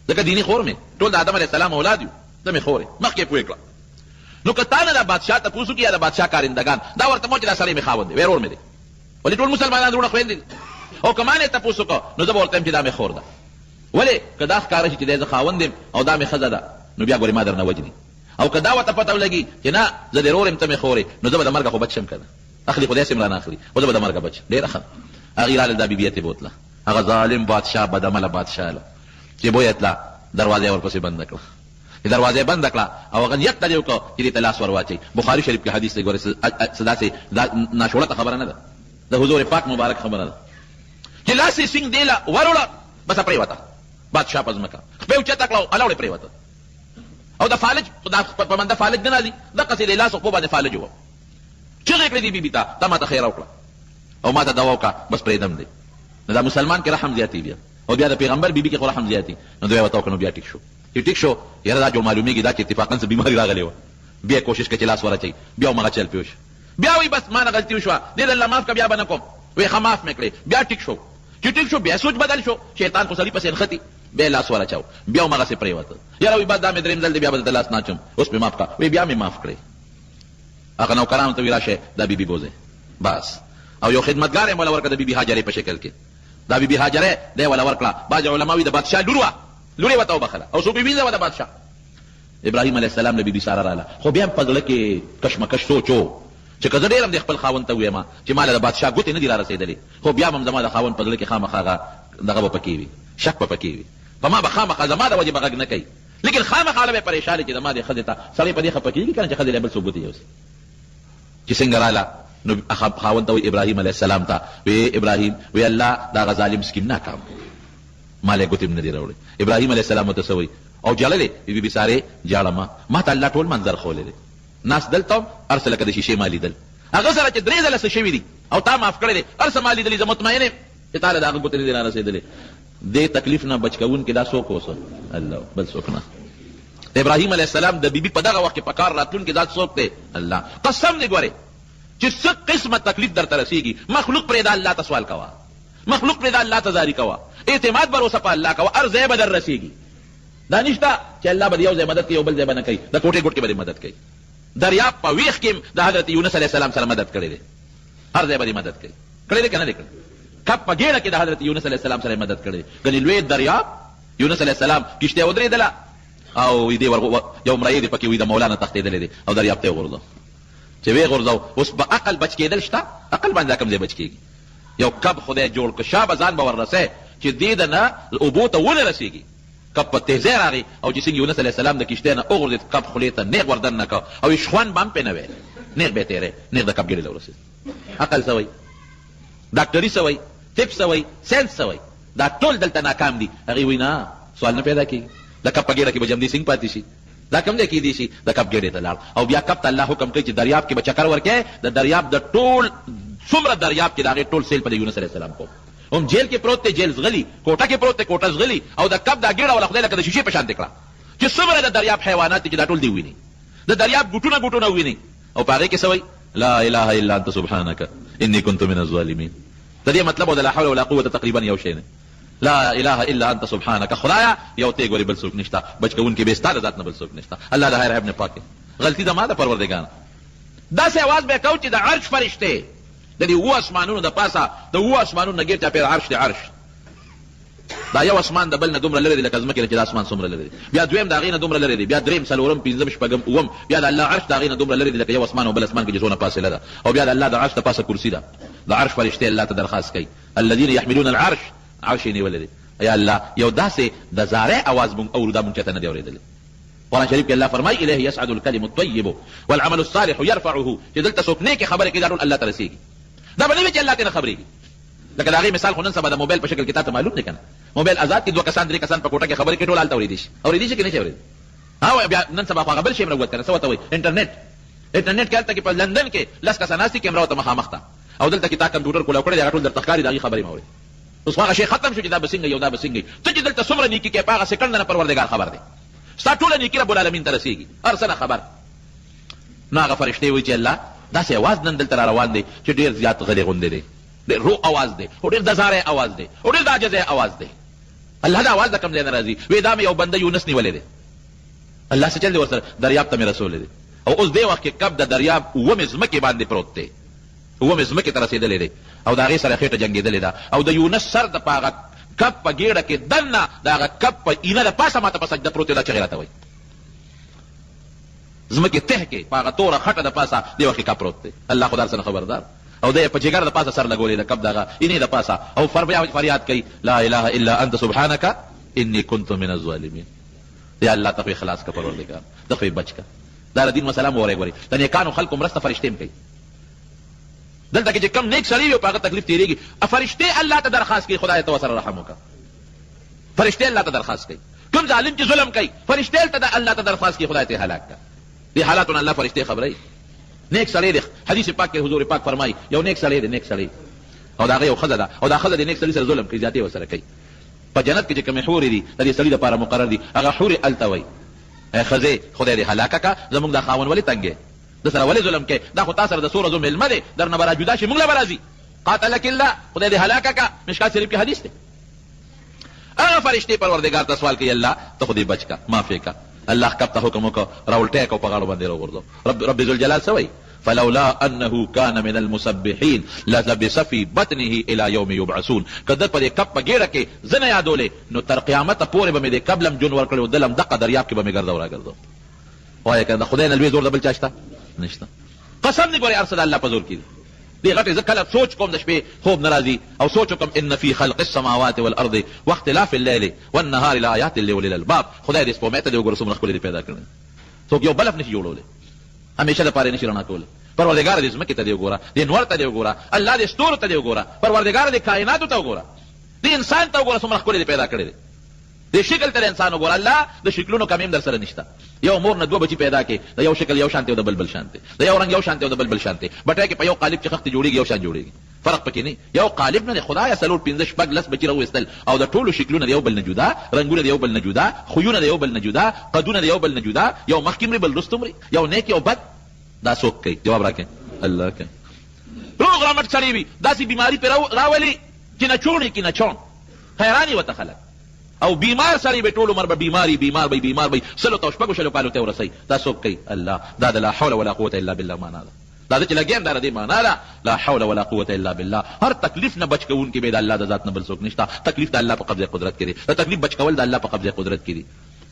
ځکه دیني خور مې ټول د آدم علیه السلام اولاد یو ته مې خور یې مخکې پوه کړه نو که تا نه دا بادشاه تپوس وکړي یا د بادشاه کارندګان دا ورته مو چې دا سړی مې خاوند دی وی ورور مې دی ولې ټول مسلمانان وروڼه خویندې دي او که ما نه یې تپوس وکړه نو زه به ورته یم چې دا مې خور ده ولې که دا ښکاره شي چې دی زه خاوند یم او دا مې ښځه ده نو بیا ګورې ما درنه وجني او که دا ورته پته ولګي چې نه زه د ورور یم ته مې خور یې نو زه به د مرګه خو بچ شم که نه اخلي خدای سم رانه اخلي خو زه به د مرګه بچ ډېره ښه هغې راله دا بیبي یې بوتله هغه ظالم بادشاه بدعمله بادشاه له چې بویه تله دروازه یې ورپسې بنده کړه چې دروازه یې بنده کړه او هغه نیت ته دې وکړه چې دې ته لاس ور واچوي بخاري شریف کې حدیث دی ګورې څه داسې ناشولته خبره نه ده د حضور پاک مبارک خبره ده چې لاس یې سینګ دې له وروړه بس پرېوته بادشاه په ځمکه خپې اوچته کړه او الاوړې پرېوته او د فالج په منده فالج نه راځي دقسې د لاس خپو باندې فالج وه چغې کړې دي بیبي ته تا ما ته خیره وکړه او ما ته دوا وکړه بس پرېږدم دی نو دا مسلمان کې رحم زیاتي بیا او بیا د پیغمبر بیبي کې خو رحم زیاتي نو دوی ورته وکړه نو بیا ټیک شو چې ټیک شو یاره دا جوړ معلومېږي دا چې اتفاقا څه بیماري راغلې وه بیا کوشش کوي چې لاس ور اچوي بیا همغه چل پې وشو بیا وایي بس ما نه غلطي وشوه دې الله معاف کړه بیا به نه کوم وایي ښه معاف مې کړې بیا ټیک شو چې ټیک شو بیا سوچ بدل شو شیطان خو سړي پسې نښتي بیا لاس ور اچاو بیا همغسې پرېوته یاره وایي بس دا مې درېیم ځل دی بیا به درته لاس نه اچوم اوس مې معاف کړه وایي بیا مې معاف کړې هغه نوکرانو ته وایي راشئ دا بیبي بوځئ بس او یو خدمتګار یې موله ورکړه د بیبي هاجرې په شکل کې دا بیبي هاجرې دی وله ورکړه بعضې علما وایي د بادشاه لور وه لور یې ورته وبخله او څو بیبي وه د بادشاه ابراهیم علیه السلام له بیبي ساره راله خو بیا هم په زړه کې کشمکش سوچ و چې که زه ډېر هم د خپل خاوند ته ووایم چې ما له د بادشاه ګوتې نه دي را رسېدلې خو بیا هم زما د خاوند په زړه کې خامخا هغه دغه به پکې وي شک به پکې وي په ما به خامخا زما د وجې به غږ نه کوي لیکن خامخا له به پریشان چې زما د ښځې ته سړی په دې خفه کېږي که نه چې ښځې له بل څوک ګوتې یوسي چې څنګه راله نو خاوند ته وایي ابراهیم علیه السلام ته وی ابراهیم وی الله دا هغه ظالم سکیم ناکام ما له ګوتې هم نه دي راوړې ابراهیم علیه السلام ورته څه وایي او جړلې بیبي سارې جاړه ما ته الله ټول منظر ښولی دی ناست دلته هم هر څه لکه د شیشې ما لیدل هغه سره چې درې ځله څه شوي دي او تا معاف کړی دی هر څه ما لیدلي زه مطمئن یم چې تا له د هغه ګوتې نه دي را رسېدلې دې تکلیف نه بچ کوونکي دا څوک اوسه الله بل څوک نه د ابراهیم علیه السلام د بیبي په دغه وخت کې په کار راتلونکي دا څوک دی الله قسم دی ګورې چې څه قسمه تکلیف درته رسېږي مخلوق پرېږده الله ته سوال کوه مخلوق پرېږده الله ته زاري کوه اعتماد بروسه په الله کوه هر ځای به در رسېږي دا نشته چې الله به د یو ځای مدد کوي او بل ځای به نه کوي د کوټې ګوټ کې به مدد کوي دریاب په ویښ کې د حضرت یونس علیه السلام سره مدد کړی دی هر ځای به مدد کوي کړی دی که نه دی کړی کب په ګېډه کې د حضرت یونس علیه السلام سره مدد کړی دی ګنې لوی دریاب یونس علیه السلام کشته ودرېدله او دې یو مریی دی پکې وي د مولانا تښتېدلی دی او دریاب ته یې غورځو چې ویې غورځو اوس به عقل بچ کېدل شته عقل باندې دا کوم ځای بچ کېږي یو کب خدای جوړ کړ شا به ځان به وررسی چې دې د نه اوبو ته ونه رسېږي کب په تیزی راغی او چې څنګه یونس علیه السلام د کشتۍ نه وغورځېد کب خولې ته نیغ وردن نه کړ او یې شخوند به هم پرې نه وی نیغ به یې تېری نیغ د کب ګېډې له ورسېد عقل څه وایي ډاکټري څه وایي طب څه وایي ساینس څه وایي دا ټول دلته ناکام دي هغې وایي نه سوال نه پیدا کېږي د کب په ګېډه کې به جمدي سنګ پاتې شي دا کوم ځای کېدی شي د کب ګېډې ته لاړ او بیا کب ته الله حکم کوي چې دریاب کې به چکر ورکړی د دریاب د ټول څومره دریاب کې د هغې ټول سیل په د یونس علیه السلام کو هم جیل کې پروت دی جیل زغلي کوټه کې پروت دی کوټه زغلي او د کب دا ګېډه ولا خدای لکه د شیشې په شان کړه چې څومره د دریاب حیوانات دي چې دا ټول دی ویني د دریاب ګوټونه ګوټونه ویني او په هغې کې څه وایي لا اله الا انت سبحانك اني كنت من الظالمين د دې مطلب او د لا حول ولا قوه تقریبا یو شی نه لا اله الا انت سبحانك خدایا یو ته ګوري بل څوک نشته بچ کوونکی به ستا د ذات نه بل څوک نشته الله د هر رحم نه پاک غلطي د ما د پروردګار داسې اواز به کو چې د عرش فرشته د دې اوه اسمانونو د پاسه د اوه اسمانونو نه ګیر چاپېره عرش دی عرش دا یو اسمان د بل نه دومره لرې دی لکه ځمکې نه چې د اسمان څومره لرې دی بیا دویم د هغې نه دومره لرې دی بیا درېیم څلورم پنځم شپږم اووم بیا د الله عرش د هغې نه دومره لرې دی لکه یو اسمان او بل اسمان کې چې څونه فاصله ده او بیا د الله د عرش د پاسه کرسي ده د عرش فرشتې الله ته درخواست کوي الذین یحملون العرش عرش یې نیولی دی یا الله یو داسې د زارع اواز مونږ اورو دا مونږ چاته نه دی اورېدلی قرآن شریف کې الله فرمایي الیه یصعد الکلم الطیب والعمل الصالح یرفعه چې دلته څوک نیکې خبرې کوي دا ټول الله ته رسېږي دا به نه وي چې الله ته نه خبرېږي لکه د هغې مثال خو نن سبا د موبایل په شکل کې تا ته معلوم دی که نه موبایل آزاد کې دوه کسان درې کسان په کوټه کې خبرې کوي ټول هلته اورېدی شي اورېدی شي که نه شي اورېدی بیا نن سبا خو هغه بل شی هم راووت که نه څه ورته وایي انټرنېټ کې هلته کې په لندن کې 10 کسان ناست دي کیمرا ورته مخامخ ته او دلته کې تا کمپیوټر کولاو کړی دی هغه ټول درته ښکاري د هغې خبرې مه اورې اوس هغه شی ختم شو چې دا به څنګه یو دا به څنګه ته چې دلته څومره نیکي کوې په هغه سکنډ نه پروردګار خبر دی ستا ټوله نیکي رب العالمین ته رسېږي هر څه نه خبر نو هغه فرشتې وایي چې الله داسې اواز نن دلته را روان دی چې ډېر زیات غلې غوندې دی ډېر رو اواز دی او ډېر د زارۍ اواز دی او ډېر د عاجزۍ اواز دی الله دا اواز د کوم ځای نه راځي وایي دا مې یو بنده یونس نیولی دی الله څه چل دی ورسره دریاب ته مې رسولی دی او اوس دې وخت کې کب د دریاب اوومې ځمکې باندې پروت دی اوومې ځمکې ته رسېدلی دی او د هغې سره خېټه جنګېدلې ده او د یونس سر د په هغه کب په ګېډه کې دننه د هغه کب په اینه د پاسه ماته په سجده پروت دی دا چغې راته وایي ځمکې ته کې په هغه توره خټه د پاسه دې وخت کې کب پروت دی الله خو د هر څه نه خبردار او د په جګر د پاسه سر لګولې د کب د هغه اینې د پاسه او فریاد کوي لا اله الا انت سبحانك اني كنت من الظالمين یا الله ته خو خلاص که پروردګار ده خو یې بچ که دا د دین مسله مو وری د نیکانو خلکو مرسته فرشتې هم کوي دلته کې چې کم نیک سړی وي په هغه تکلیف تېرېږي فرشتې الله ته درخواست کوي خدای ته ورسره رحم وکړه فرشتې الله ته درخواست کوي کوم ظالم چې ظلم کوي فرشتې ته الله ته درخواست کوي خدای ته هلاک کړه دې حالاتونه الله فرشتې خبروي نیک سړی دی حدیث پاک کې حضور پاک فرمایي یو نیک سړی دی نیک سړی او د هغې یو ښځه ده او دا ښځه د نیک سړي سره ظلم کوي زیاتې ورسره کوي په جنت کې چې کومې حورې دي د دې سړي دپاره مقرر دي هغه حورې هلته وایي ښځې خدای دې هلاکه کړه زموږ دا خاوند ولې تنګ د سره ولې ظلم کوي دا خو تا سره د څو ورځو مېلمه دی در نه به را جدا شي موږ له به راځي قاتلک الله خدای دې هلاکه کړه مشکات شریف کې حدیث دی هغه فرشتې پروردګار ته سوال کوي الله ته خو دې بچ کړه معافې کړه الله کب ته حکم وکړه راولټی یې کړه په غاړو باندې راوغورځو رب ذوالجلال څه وایي فلولا انه كان من المسبحين للبث في بطنه الى يوم يبعثون کده په کب په ګېډه کې زه نه یادولې نو تر قیامته پورې به مې د کب لم جون ورکړی و دلم دقه دریاب کې به مې ګرځو راګرځو وایه که د خدای نه لوی زور د بل چا شته نشته قسم دې ګورې هر څه د الله په زور کې دي دې غټې زه کله سوچ کوم د شپې خوب نه راځي او سوچ وکړم ان في خلق السماوات والارض واختلاف الليل والنهار لآيات لاولي الالباب خدای دې سپوږمۍ ته دې وګوره څومره ښکلې دې پیدا کړې څوک یو بلف نشي جوړولی همیشه دپاره نشي رڼا کولی پروردګار دې ځمکې ته دې وګوره دې انور ته دې وګوره الله دې ستورو ته دې وګوره پروردګار دې کائناتو ته وګوره دې انسان ته وګوره څومره ښکلې دې پیدا کړی دی دې شکل ته د انسان وګوره الله د شکلونو کمې هم در سره نشته یو مور نه دوه بچي پیدا کړي د یو شکل یو شانتې او د بل بل شانتې د یو رنګ یو شانتې او د بل بل شانتې بټۍ کې په یو قالب چې خښتې جوړېږي یو شان جوړېږي فرق پکې نه یو قالب نه دی خدایه څلور پنځه شپږ لس بچي راویستل او د ټولو شکلونه د یو بل نه جدا رنګونه د یو بل نه جدا خویونه د یو بل نه جدا قدونه د یو بل نه جدا یو مخکې مري بل وروسته مري یو نیک یو بد دا څوک کوي جواب راکړئ الله کوي روغ رامټ سړی وي داسې بیماري پرې راولي چې نه چوڼې کې نه چوڼ حیران یې ورته خلک او بیمار سړی به ټول عمر به بیمار به سلو ته شپږو شلو کالو ته ورسوي دا څوک کوي الله دا د لا حول ولا قوة الا بالله معنا ده دا چې لګیم دا دې معنا ده لا حول ولا قوه الا بالله. هر تکلیف نه بچ کوونکی به د الله د ذات نه بل څوک نشته. تکلیف د الله په قبضه قدرت کې دی، د تکلیف بچ کول د الله په قبضه قدرت کې دي.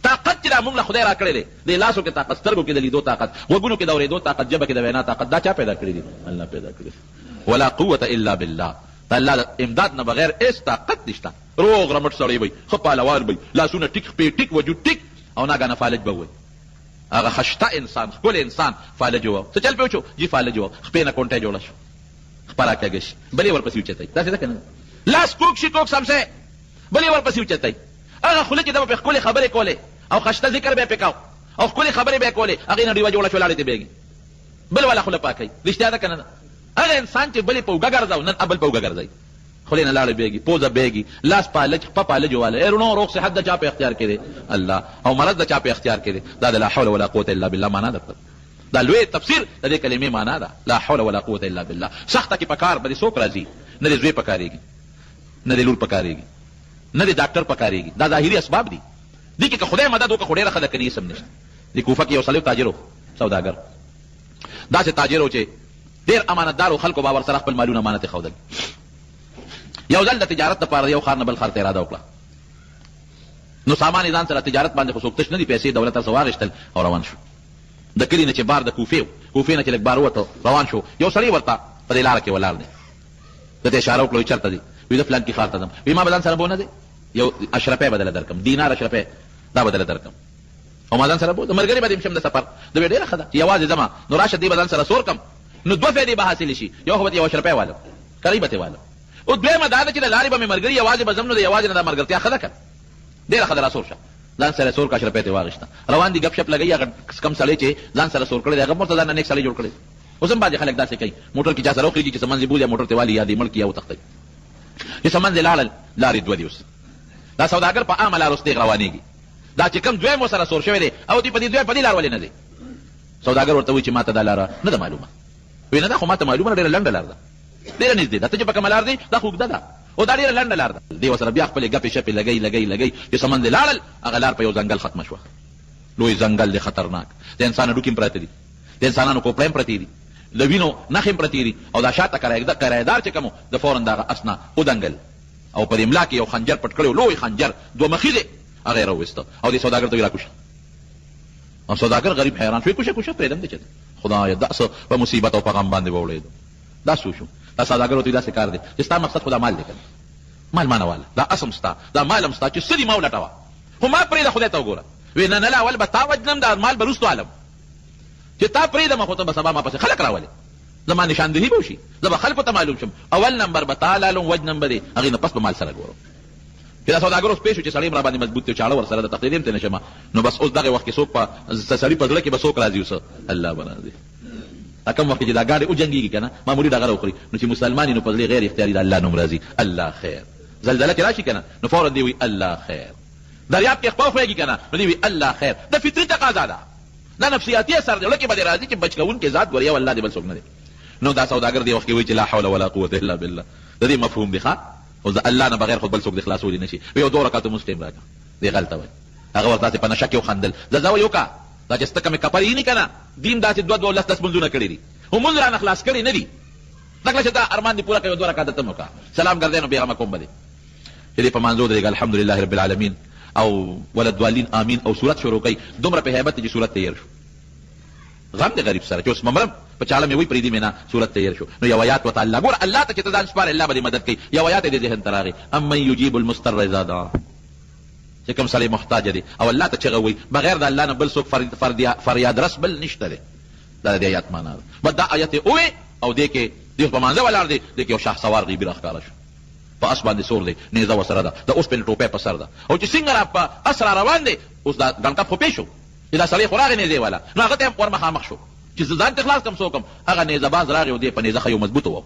طاقت چې موږ له خدای را کړی دی، د لاسو کې طاقت، سترګو کې د لیدو طاقت، غوږونو کې د اورېدو طاقت، ژبه کې د وینا طاقت، دا چا پیدا کړی دي؟ الله پیدا کړی. ولا قوه الا بالله. د الله د امداد نه بغیر هیڅ طاقت نشته. روغ رمټ سړی وي، ښه پهلوان وي، لاسونه ټیک خپې ټیک وجود ټیک، او ناګهانه فالج به وي. هغه خشته انسان، ښکلی انسان فالج و، څه چل پې وچو جي فالج و، خپې نه کونټۍ جوړه شو، خپره کېږي شي، بلې ورپسې اوچتئ. داسې ده که نه؟ لاس کوږ شي کوږ سمسې، بلې ورپسې اوچتئ. هغه خوله چې ده به پې ښکلې خبرې کولې او خشته ذکر به یې پې کو او ښکلې خبرې به یې کولې، هغې نه ډیوه جوړه شوه لاړې ته بېږي، بل والا خوله پاکوي. رښتیا ده که نه ده؟ هغه انسان چې بلې په اوږه ګرځو، نن بل په اوږه ګرځئ، خولې نه لاړې بېږي، پوزه بېږي، لاس پالج، خپه پالج والی. روڼو روغ صحت د چا په اختیار کې دی؟ الله. او مرض د چا په اختیار کې دی؟ دا د لا حول ولا قوة الا بالله معنا ده. دا لوی تفسیر د دې کلمې معنا ده، لا حول ولا قوة الا بالله. سخته کې پکار به دې څوک راځي؟ نه دې زوی پکارېږي، نه دې لور پکارېږي، نه دې ډاکټر پکارېږي. دا ظاهري اسباب دي. دې کې که خدای مدد وکړه خو ډېره ښه ده، که نه هېڅ هم نشته. د کوفه کې یو سړی تاجر و، سوداګر، داسې تاجر و چې ډېر امانتدار و، خلکو به ورسره خپل مالونه امانت یې ښودل. یو ځل د تجارت دپاره یو ښار نه بل ښار ته اراده وکړه، نو سامان یې ځان سره تجارت باندې خو څوک تش نه دي، پیسې دولت څخه واخېستل او روان شو. د کلي نه چې بار د کوفې و، کوفې نه چې لږ بار ووته روان شو، یو سړی ورته په دې لاره کې ولاړ دی. ده ته اشاره وکړه، وایي چېرته دی؟ وایي زه فلانکي ښار ته ځم. وایي ما به ځان سره بونه دی، یو اشرفی بدله درکړم، دینار اشرفی دا بدله درکړم، او ما ځان سره بوځم، ملګري به دې شم د سفر. ده وایي ډېره ښه ده چې یوازې ځمه، نو راشه دې به ځان سره سور کړم، نو دوه فایدې به حاصلې شي. یو خو به یو اشرفی والم، کرۍ به ترې والم، او دویمه دا ده چې د لارې به مې ملګري یوازې به ځم، نو د یوازې نه دا ملګرتیا ښه ده که ډېره ښه ده. را سور شه، ځان سره سور کړه، اشرفی ترې واخېسته، روان دي ګپ شپ لګوي. هغه کم سړی چې ځان سره سور کړی دی هغه ورته ځان نه نیک سړی جوړ کړی. اوس هم بعضې خلک داسې کوي، موټر کې چا سره وخېږي چې څه منځ یې بولي، موټر ترې والي یا دې مړ کړي یا وتښتوي. چې څه منځ یې لاړل، لارې دوه دي. اوس دا سوداګر په عامه لار اوس دیغ روانېږي. دا چې کوم دویم ورسره سور شوی دی او دوی په دې دویم په دې لار ولې نه دی؟ سوداګر ورته وایي چې ما ته دا لاره نه ده معلومه. وایي نه دا خو ما ته معلومه ده، ډېره لنډه لار ده، ډېره نږدې ده، ته چې په کومه لار دی دا خو اوږده ده، او دا ډېره لنډه لار ده. دې ورسره بیا خپلې ګپې شپې لګئ چې څه منځ یې لاړل، هغه لار په یو ځنګل ختمه شوه. لوی ځنګل دی، خطرناک، د انسان هډوکي هم پراته دي، د انسانانو کوپړې هم پرتې دي، د وینو نښې هم پرتې دي، او دا شاته کرایدار چې کوم د فورا دغه اسنه ودنګل، او په دې ملا کې یو خنجر پټ کړی، لوی خنجر دوه مخي دی، هغه یې راوویسته او دې سوداګر ته ویې راکوشه. او سوداګر غریب حیران شو، کوشه پرېږدم دې چې خدایه دا څه په مصیبت او په غم باندې ووړېدو. دا څه شو؟ دا سوداګر ورته داسې کار دی چې ستا مقصد خو دا مال دی که نه؟ مال ما نه واله، دا اسم ستا، دا مال هم ستا، چې څه دي ما ولټوه، خو ما پرېږده خدای ته وګوره. وایي نه نه، اول به تا وجنم، دا مال به وروستو عالم، چې تا پرېږدم خو ته به سبا ما پسې خلک راولې، زما نشاندهي به وشي، زه به خلکو ته معلوم شم. اول نمبر به تا لالم، وجنم به دې، هغې نه پس به مال سره ګورم. چې دا سوداګر اوس پوه شو چې سړی م را باندې مضبوط دی، چاړه ورسره د تقلید هم ته نه شمه، نو بس اوس دغه وخت کې څوک په سړي په زړه کې به څوک راځي، اوس الله به راځي. کوم وخت چې دا ګاډۍ وجنګېږي که نه، معمولي ډغره وخوري، نو چې مسلمان نو په زړه غیر اختیاري د الله نوم راځي، الله خیر. زلزله چې را شي که نه، نو فورا دې وایي الله خیر. دریاب کې خپه وخوېږي که نه، نو دې وایي الله خیر. د فطري تقاضا ده، دا نفسیاتي اثر دی، زړه کې به دې راځي چې بچ کوونکی ذات ګورې یو الله دی، بل څوک نه دی. نو دا سوداګر دې وخت کې وایي چې لا حول ولا قوة الا بالله. د دې مفهوم دی ښه، او د الله نه بغیر خو بل څوک د خلاصولی نه شي. یو 2 رکعته مونځ ټیم راکړه، دې غلطه وایي. هغه ورته داسې په نشه کې وخندل، زه وایي وکړه دا چې سته کومې کپرې یې نه که نه، دین داسې 2 10 مونځونه کړي دي، خو مونځ رانه خلاص کړي نه دي. دغله چې دا ارمان دې پوره کړه، 2 رکعته ته م وکړه، سلام ګرځی، نو بېغمه کوم به دی چې دې په مانځو درېږه الحمدلله رب العالمین او ولدوالین آمین، او صورت شروع کوي. دومره په هیبت چې صورت تیر شو. غم د غریب سره چې اوس ممرم په چاړه مې وایي پرېږدي مې نه، صورت تیر شو. نو یو آیات ورته الله ګوره، الله ته چې ته ځان سپارې الله به دې مدد کوي. یو آیات یې دې ذهن ته راغی، امن یجیب المضطر اذا دعاه، چې کوم سړی محتاج دی او الله ته چغه وایي، بغیر د الله نه بل څوک فریاد رس بل نشته دی. دا د آیات معنا ده. بس دا آیت یې ووایي او دې کې دې په مانځه ولاړ دی، دې کې یو شاه سوار غیبي راښکاره شو، په اس باندې سور دی، نیزه ورسره ده، د اوسپنې ټوپۍ په سر ده، او چې څنګه را په اس را روان دی، اوس دا ګڼکپ خو پې شو چې دا سړی خو راغی نیزې والا، نو هغه ته هم ور مخامخ شو چې زه ځان ته خلاص کړم څوک هم. هغه نیزه باز راغی او دې په نیزه ښه یو مضبوطه وو،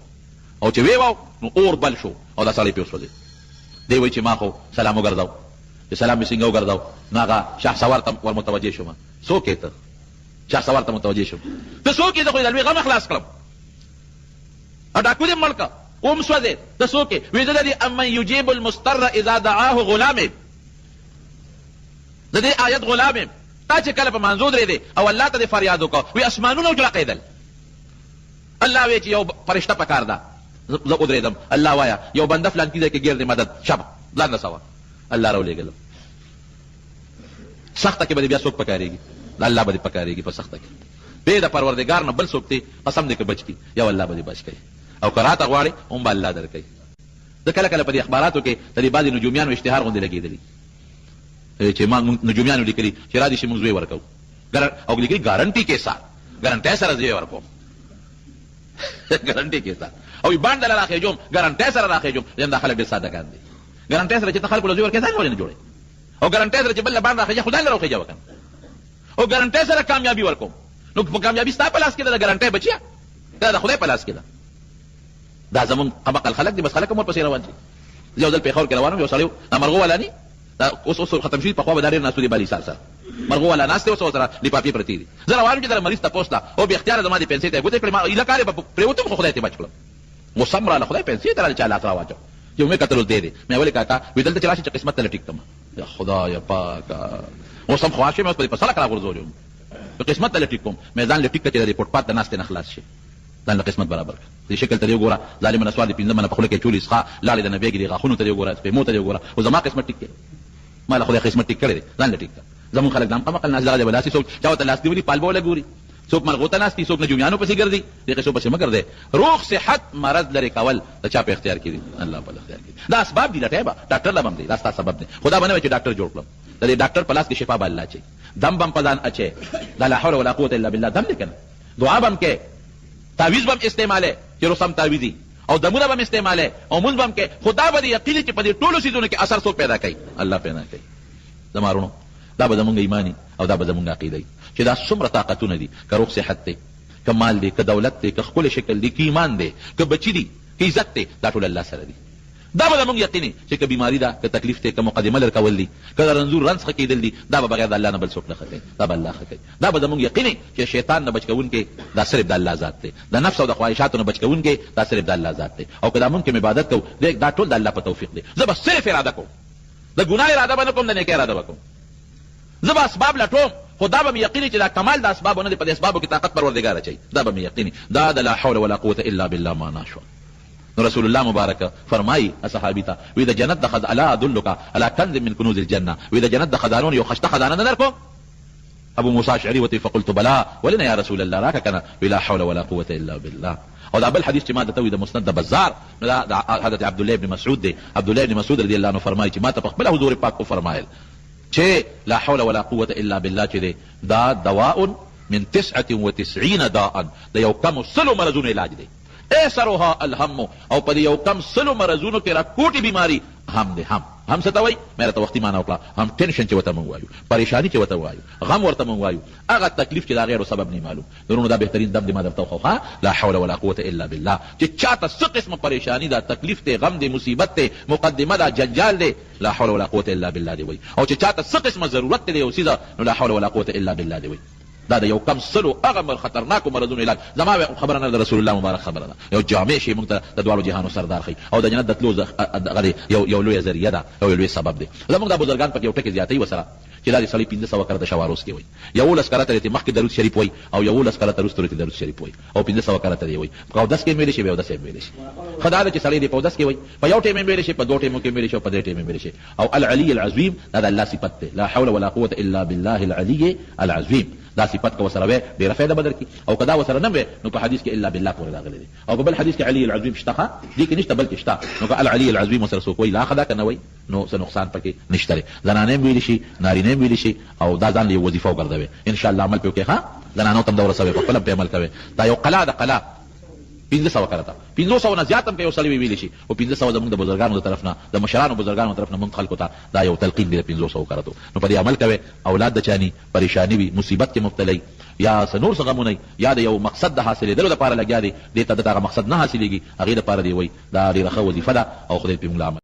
او چې ویې واو نو اور بل شو او دا سړی پې وسوځېد. دی وایي چې ما خو سلام وګرځاو، چې سلام مې څنګه وګرځاو، نو هغه شاه سوار ته ور متوجه شوم. څوک یې ته؟ شاه سوار ته متوجه شوم. ته څوک یې؟ زه خو یې د لوی غمه خلاص کړم، او ډاکو دې مړ کړه، اوم سوځې. ته څوک یې؟ وایي زه د دې امن یجیب المضطر اذا دعاه غلام یم، د دې آیت غلام یم. تا چې کله په منځو درېدې او الله ته دې فریاد وکړه، وایي اسمانونه وجړقېدل، الله وی چې یو فرشته پکار ده، زه ودرېدم، الله وایا یو بنده فلان کیږي کې ګرد مدد شب ځان رسوه، الله راولېږلم. سخته کې به بیا څوک پکارېږي؟ الله به دې پکارېږي په سخته کې. بې د پروردګار نه بل څوک دی قسم دې که بچ کړي، یو الله به دې بچ کړي، او که راته غواړي هم به الله درکوي. زه کله کله په دې اخباراتو کې د دې بعضې نجومیانو اشتهار غوندې لګېدلي چې ما نجومیانو لیکلي چې را دې شي موږ زوی ورکوو، او لیکلي ګارنټي کې سره، ګارنټۍ سره زوی ورکوم ګارنټي کې سره، او بانډ له راخېجوم ګارنټۍ سره راخېجوم. یم دا خلک ډېر سادهګان دي. ګارنټۍ سره چې ته خلکو له زوی ورکوې ځان ولې نه جوړوې؟ او ګارنټۍ سره چې بل له بانډ راخېجه خو ځان له راخېجه وکړه. او ګارنټۍ سره کامیابي ورکوم، نو په کامیابي ستا په لاس کې ده، د ګارنټۍ بچیه دا د خدای په لاس کې ده. دا زمونږ قمقل خلک دي، بس خلک هم ورپسې روان شي. یو ځل پېښور کې روان وم، یو سړی دا مرغو والا ني، دا اوس ختم شوي، پخوا به دا ډېر ناست و دې بالي سال سره مرغو والا ناست دی، اوس ورسره لفافې پرتې دي. زه روان وم چې دا مریض تپوس ته، او بې اختیاره زما دې پنسۍ ته یې ګوتې کړې، ما ایله کار یې به پرېوتم، خو خدای ته بچ کړم. غصه م راله، خدای پنسۍ ته راله چا لاس راواچو. چې مې کتل اوس دی دی، مې ولې کاکا وایي دلته چې راشي چې قسمت ته له ټیک کړم. یا خدایه پاکه اوس هم خوا شوې، مې اوس په دې په سړک راغورځولې، په قسمت ته له ټیک کوم. مې ځان له ټیک کړه چې د دې فوټپات د ناستې نه خلاص شي، ځان له قسمت برابر کړه. دې شکل ته دې وګوره، ظالمه نسوار دې پنځه منه په خوله کې چولې څښه، لاړې د نبیږي دې غاښونو ته دې وګوره، سپېمو ته دې وګوره، او زما قسمت ټیک کړې، ما له خدای قسمت ټیک کړی دی، ځان له ټیک کړه. زمونږ خلک دا هم قمقل ناست دغه دی، ولاسي څوک چا ورته لاس نیولي پال به وله ګوري، څوک مرغو ته ناست دي، څوک نجومیانو پسې ګرځي، دې قصو پسې مه ګرځئ. روغ صحت مرض لرې کول د چا په اختیار کې دي؟ الله په اختیار کې دي. دا اسباب دي لټۍ به ډاکټر له به هم دی، دا ستا سبب دی. خدا به نه وایي چې ډاکټر جوړ کړم، د دې ډاکټر په لاس کې شفا به الله اچوي، دم به هم په ځان اچوي، دا لا حول ولا قوة الا بالله دم دی که نه، دعا به هم کوې، تعویذ به هم استعمالوې چې رسم تعویذي، او دمونه به هم استعمالوې، او مونځ به هم کوې. خدا به دې یقین چې په دې ټولو څیزونو کې اثر څوک پیدا کوي؟ الله پیدا کوي. زما وروڼو، دا به زمونږ ایماني او دا به زمونږ عقیده وي چې دا څومره طاقتونه دي، که روغ صحت دی، که مال دی، که دولت دی، که ښکلی شکل دی، که ایمان دی، که بچي دي، که عزت دی، دا ټول الله سره دي. دا به زمونږ یقین وي چې که بیماري ده، که تکلیف دی، که مقدمه لر کول دي، که د رنځور رنځ ښه کېدل دي، دا به بغیر د الله نه بل څوک نه ښه کوي، دا به الله ښه کوي. دا به زمونږ یقین وي چې شیطان نه بچ کوونکی دا صرف د الله ذات دی، د نفس او د خواهشاتو نه بچ کوونکی دا صرف د الله ذات دی. او که دا مونږ کوم عبادت کوو، دا ټول د الله په توفیق دی. زه به صرف اراده کوم، د ګناه اراده به نه کوم، د نیکۍ اراده به کوم. زه به اسباب لټوم، خو دا به مې یقیني چې دا کمال د اسبابو نه دی، په دې اسبابو کې طاقت پروردګار اچوي، دا به مې یقیني. دا د لا حول ولا قوة الا بالله معنا شوه. نو رسول الله مبارک فرمایي اصحابي ته، وی د جنت د الا ادلک علی کنز من کنوز الجنه، وی د جنت د خزانون یو خشته خزانه نه درکو؟ ابو موسی اشعري وتی فقلت بلا ولنا یا رسول الله، راکه کنه، ولا حول ولا قوة الا بالله. او دا بل حدیث چې ما ته وی د مسند د بزار، دا حضرت عبد الله بن مسعود دی. عبد الله بن مسعود رضی الله عنه فرمایي چې ما ته په خپل حضور پاک کو فرمایل چې لا حول ولا قوة الا بالله چې دی دا دواء من 99 داء، د یو کم سلو مرضونو علاج دی. ایسرها الهم، او په دې یو کم سلو مرضونو کې راکوټي بیماری هم دی. هم څه ته وایي؟ مې راته وختي معنا وکړه. هم ټینشن چې ورته موږ وایو، پریشاني چې ورته وایو، غم ورته موږ وایو، هغه تکلیف چې د غیرو سبب نه معلوم. درونو دا بهترین دم دی ما درته وښوه، لا حول ولا قوة الا بالله. چې چاته څه قسمه پریشاني ده، تکلیف دی، غم دی، مصیبت دی، مقدمه ده، جنجال دی، لا حول ولا قوة الا بالله دی وایي. او چې چاته څه قسمه ضرورت دی یو څیزه، نو لا حول ولا قوة الا بالله دی وایي. دا د یو کم سلو هغه خطرناکو مرضونو علاج. زما خبره نه د رسول الله مبارک خبره ده، یو جامع شی موږ ته د دواړو جهانو سردار ښیي، او د جنت د تلو یو لویه ذریعه ده، او یو لوی سبب دی. زموږ دا بزرګان پکې یو ټکي زیاتوي ورسره چې دا د سړي 1500 کرته شواروس کې وایي، 11 کرته ته مخکې درود شریف وایي، او 11 کرته وروسته درود شریف وایي، او 1500 کرته دی وایي. په 10 کې ویل شي، په 10 کې ویل شي. خدای دې چې سړی دې په 10 کې وایي، په یو ټیم ویل شي، په دوه ټیمو کې ویل شي، په درې ټیمو ویل شي. او العلی العظیم دا د الله صفت ده، لا حول ولا قوة الا بالله العلی العظیم. دا صفت کو سره وې ډیره فائدہ بدر کی، او کدا وسره نه وې نو په حدیث کې الا بالله پورې راغلی دی، او په بل حدیث کې علی العظیم شته، دي کې نشته بلکې شته. نو که العلی العظیم سره سو کوئی لا خدا کنه وای، نو څه نقصان پکې نشته. زنانه ویل شي، نارینه ویل شي، او دا ځان له وظیفه وګرځوي. ان شاء الله عمل پکې ها، زنانو تم دا ورسوي، په خپل په عمل کوي. دا یو قلا ده، قلا 1500 کرتا، 1500 نه زیات هم کې یو سړی ویل شي، او 1500 زموږ د بزرګانو د طرف نه، د مشرانو بزرګانو طرف نه مونږ خلکو ته دا یو تلقین دی 1500 کرتو. نو په دې عمل کوي، اولاد د چانی پریشانی وي، مصیبت کې مبتلا یا سنور څنګه مونږ یا د یو مقصد د حاصلېدلو لپاره لګیا دي، دې ته دغه مقصد نه حاصلېږي، هغه لپاره دی وای دا ډیره ښه وظیفه ده، او خدای په موږ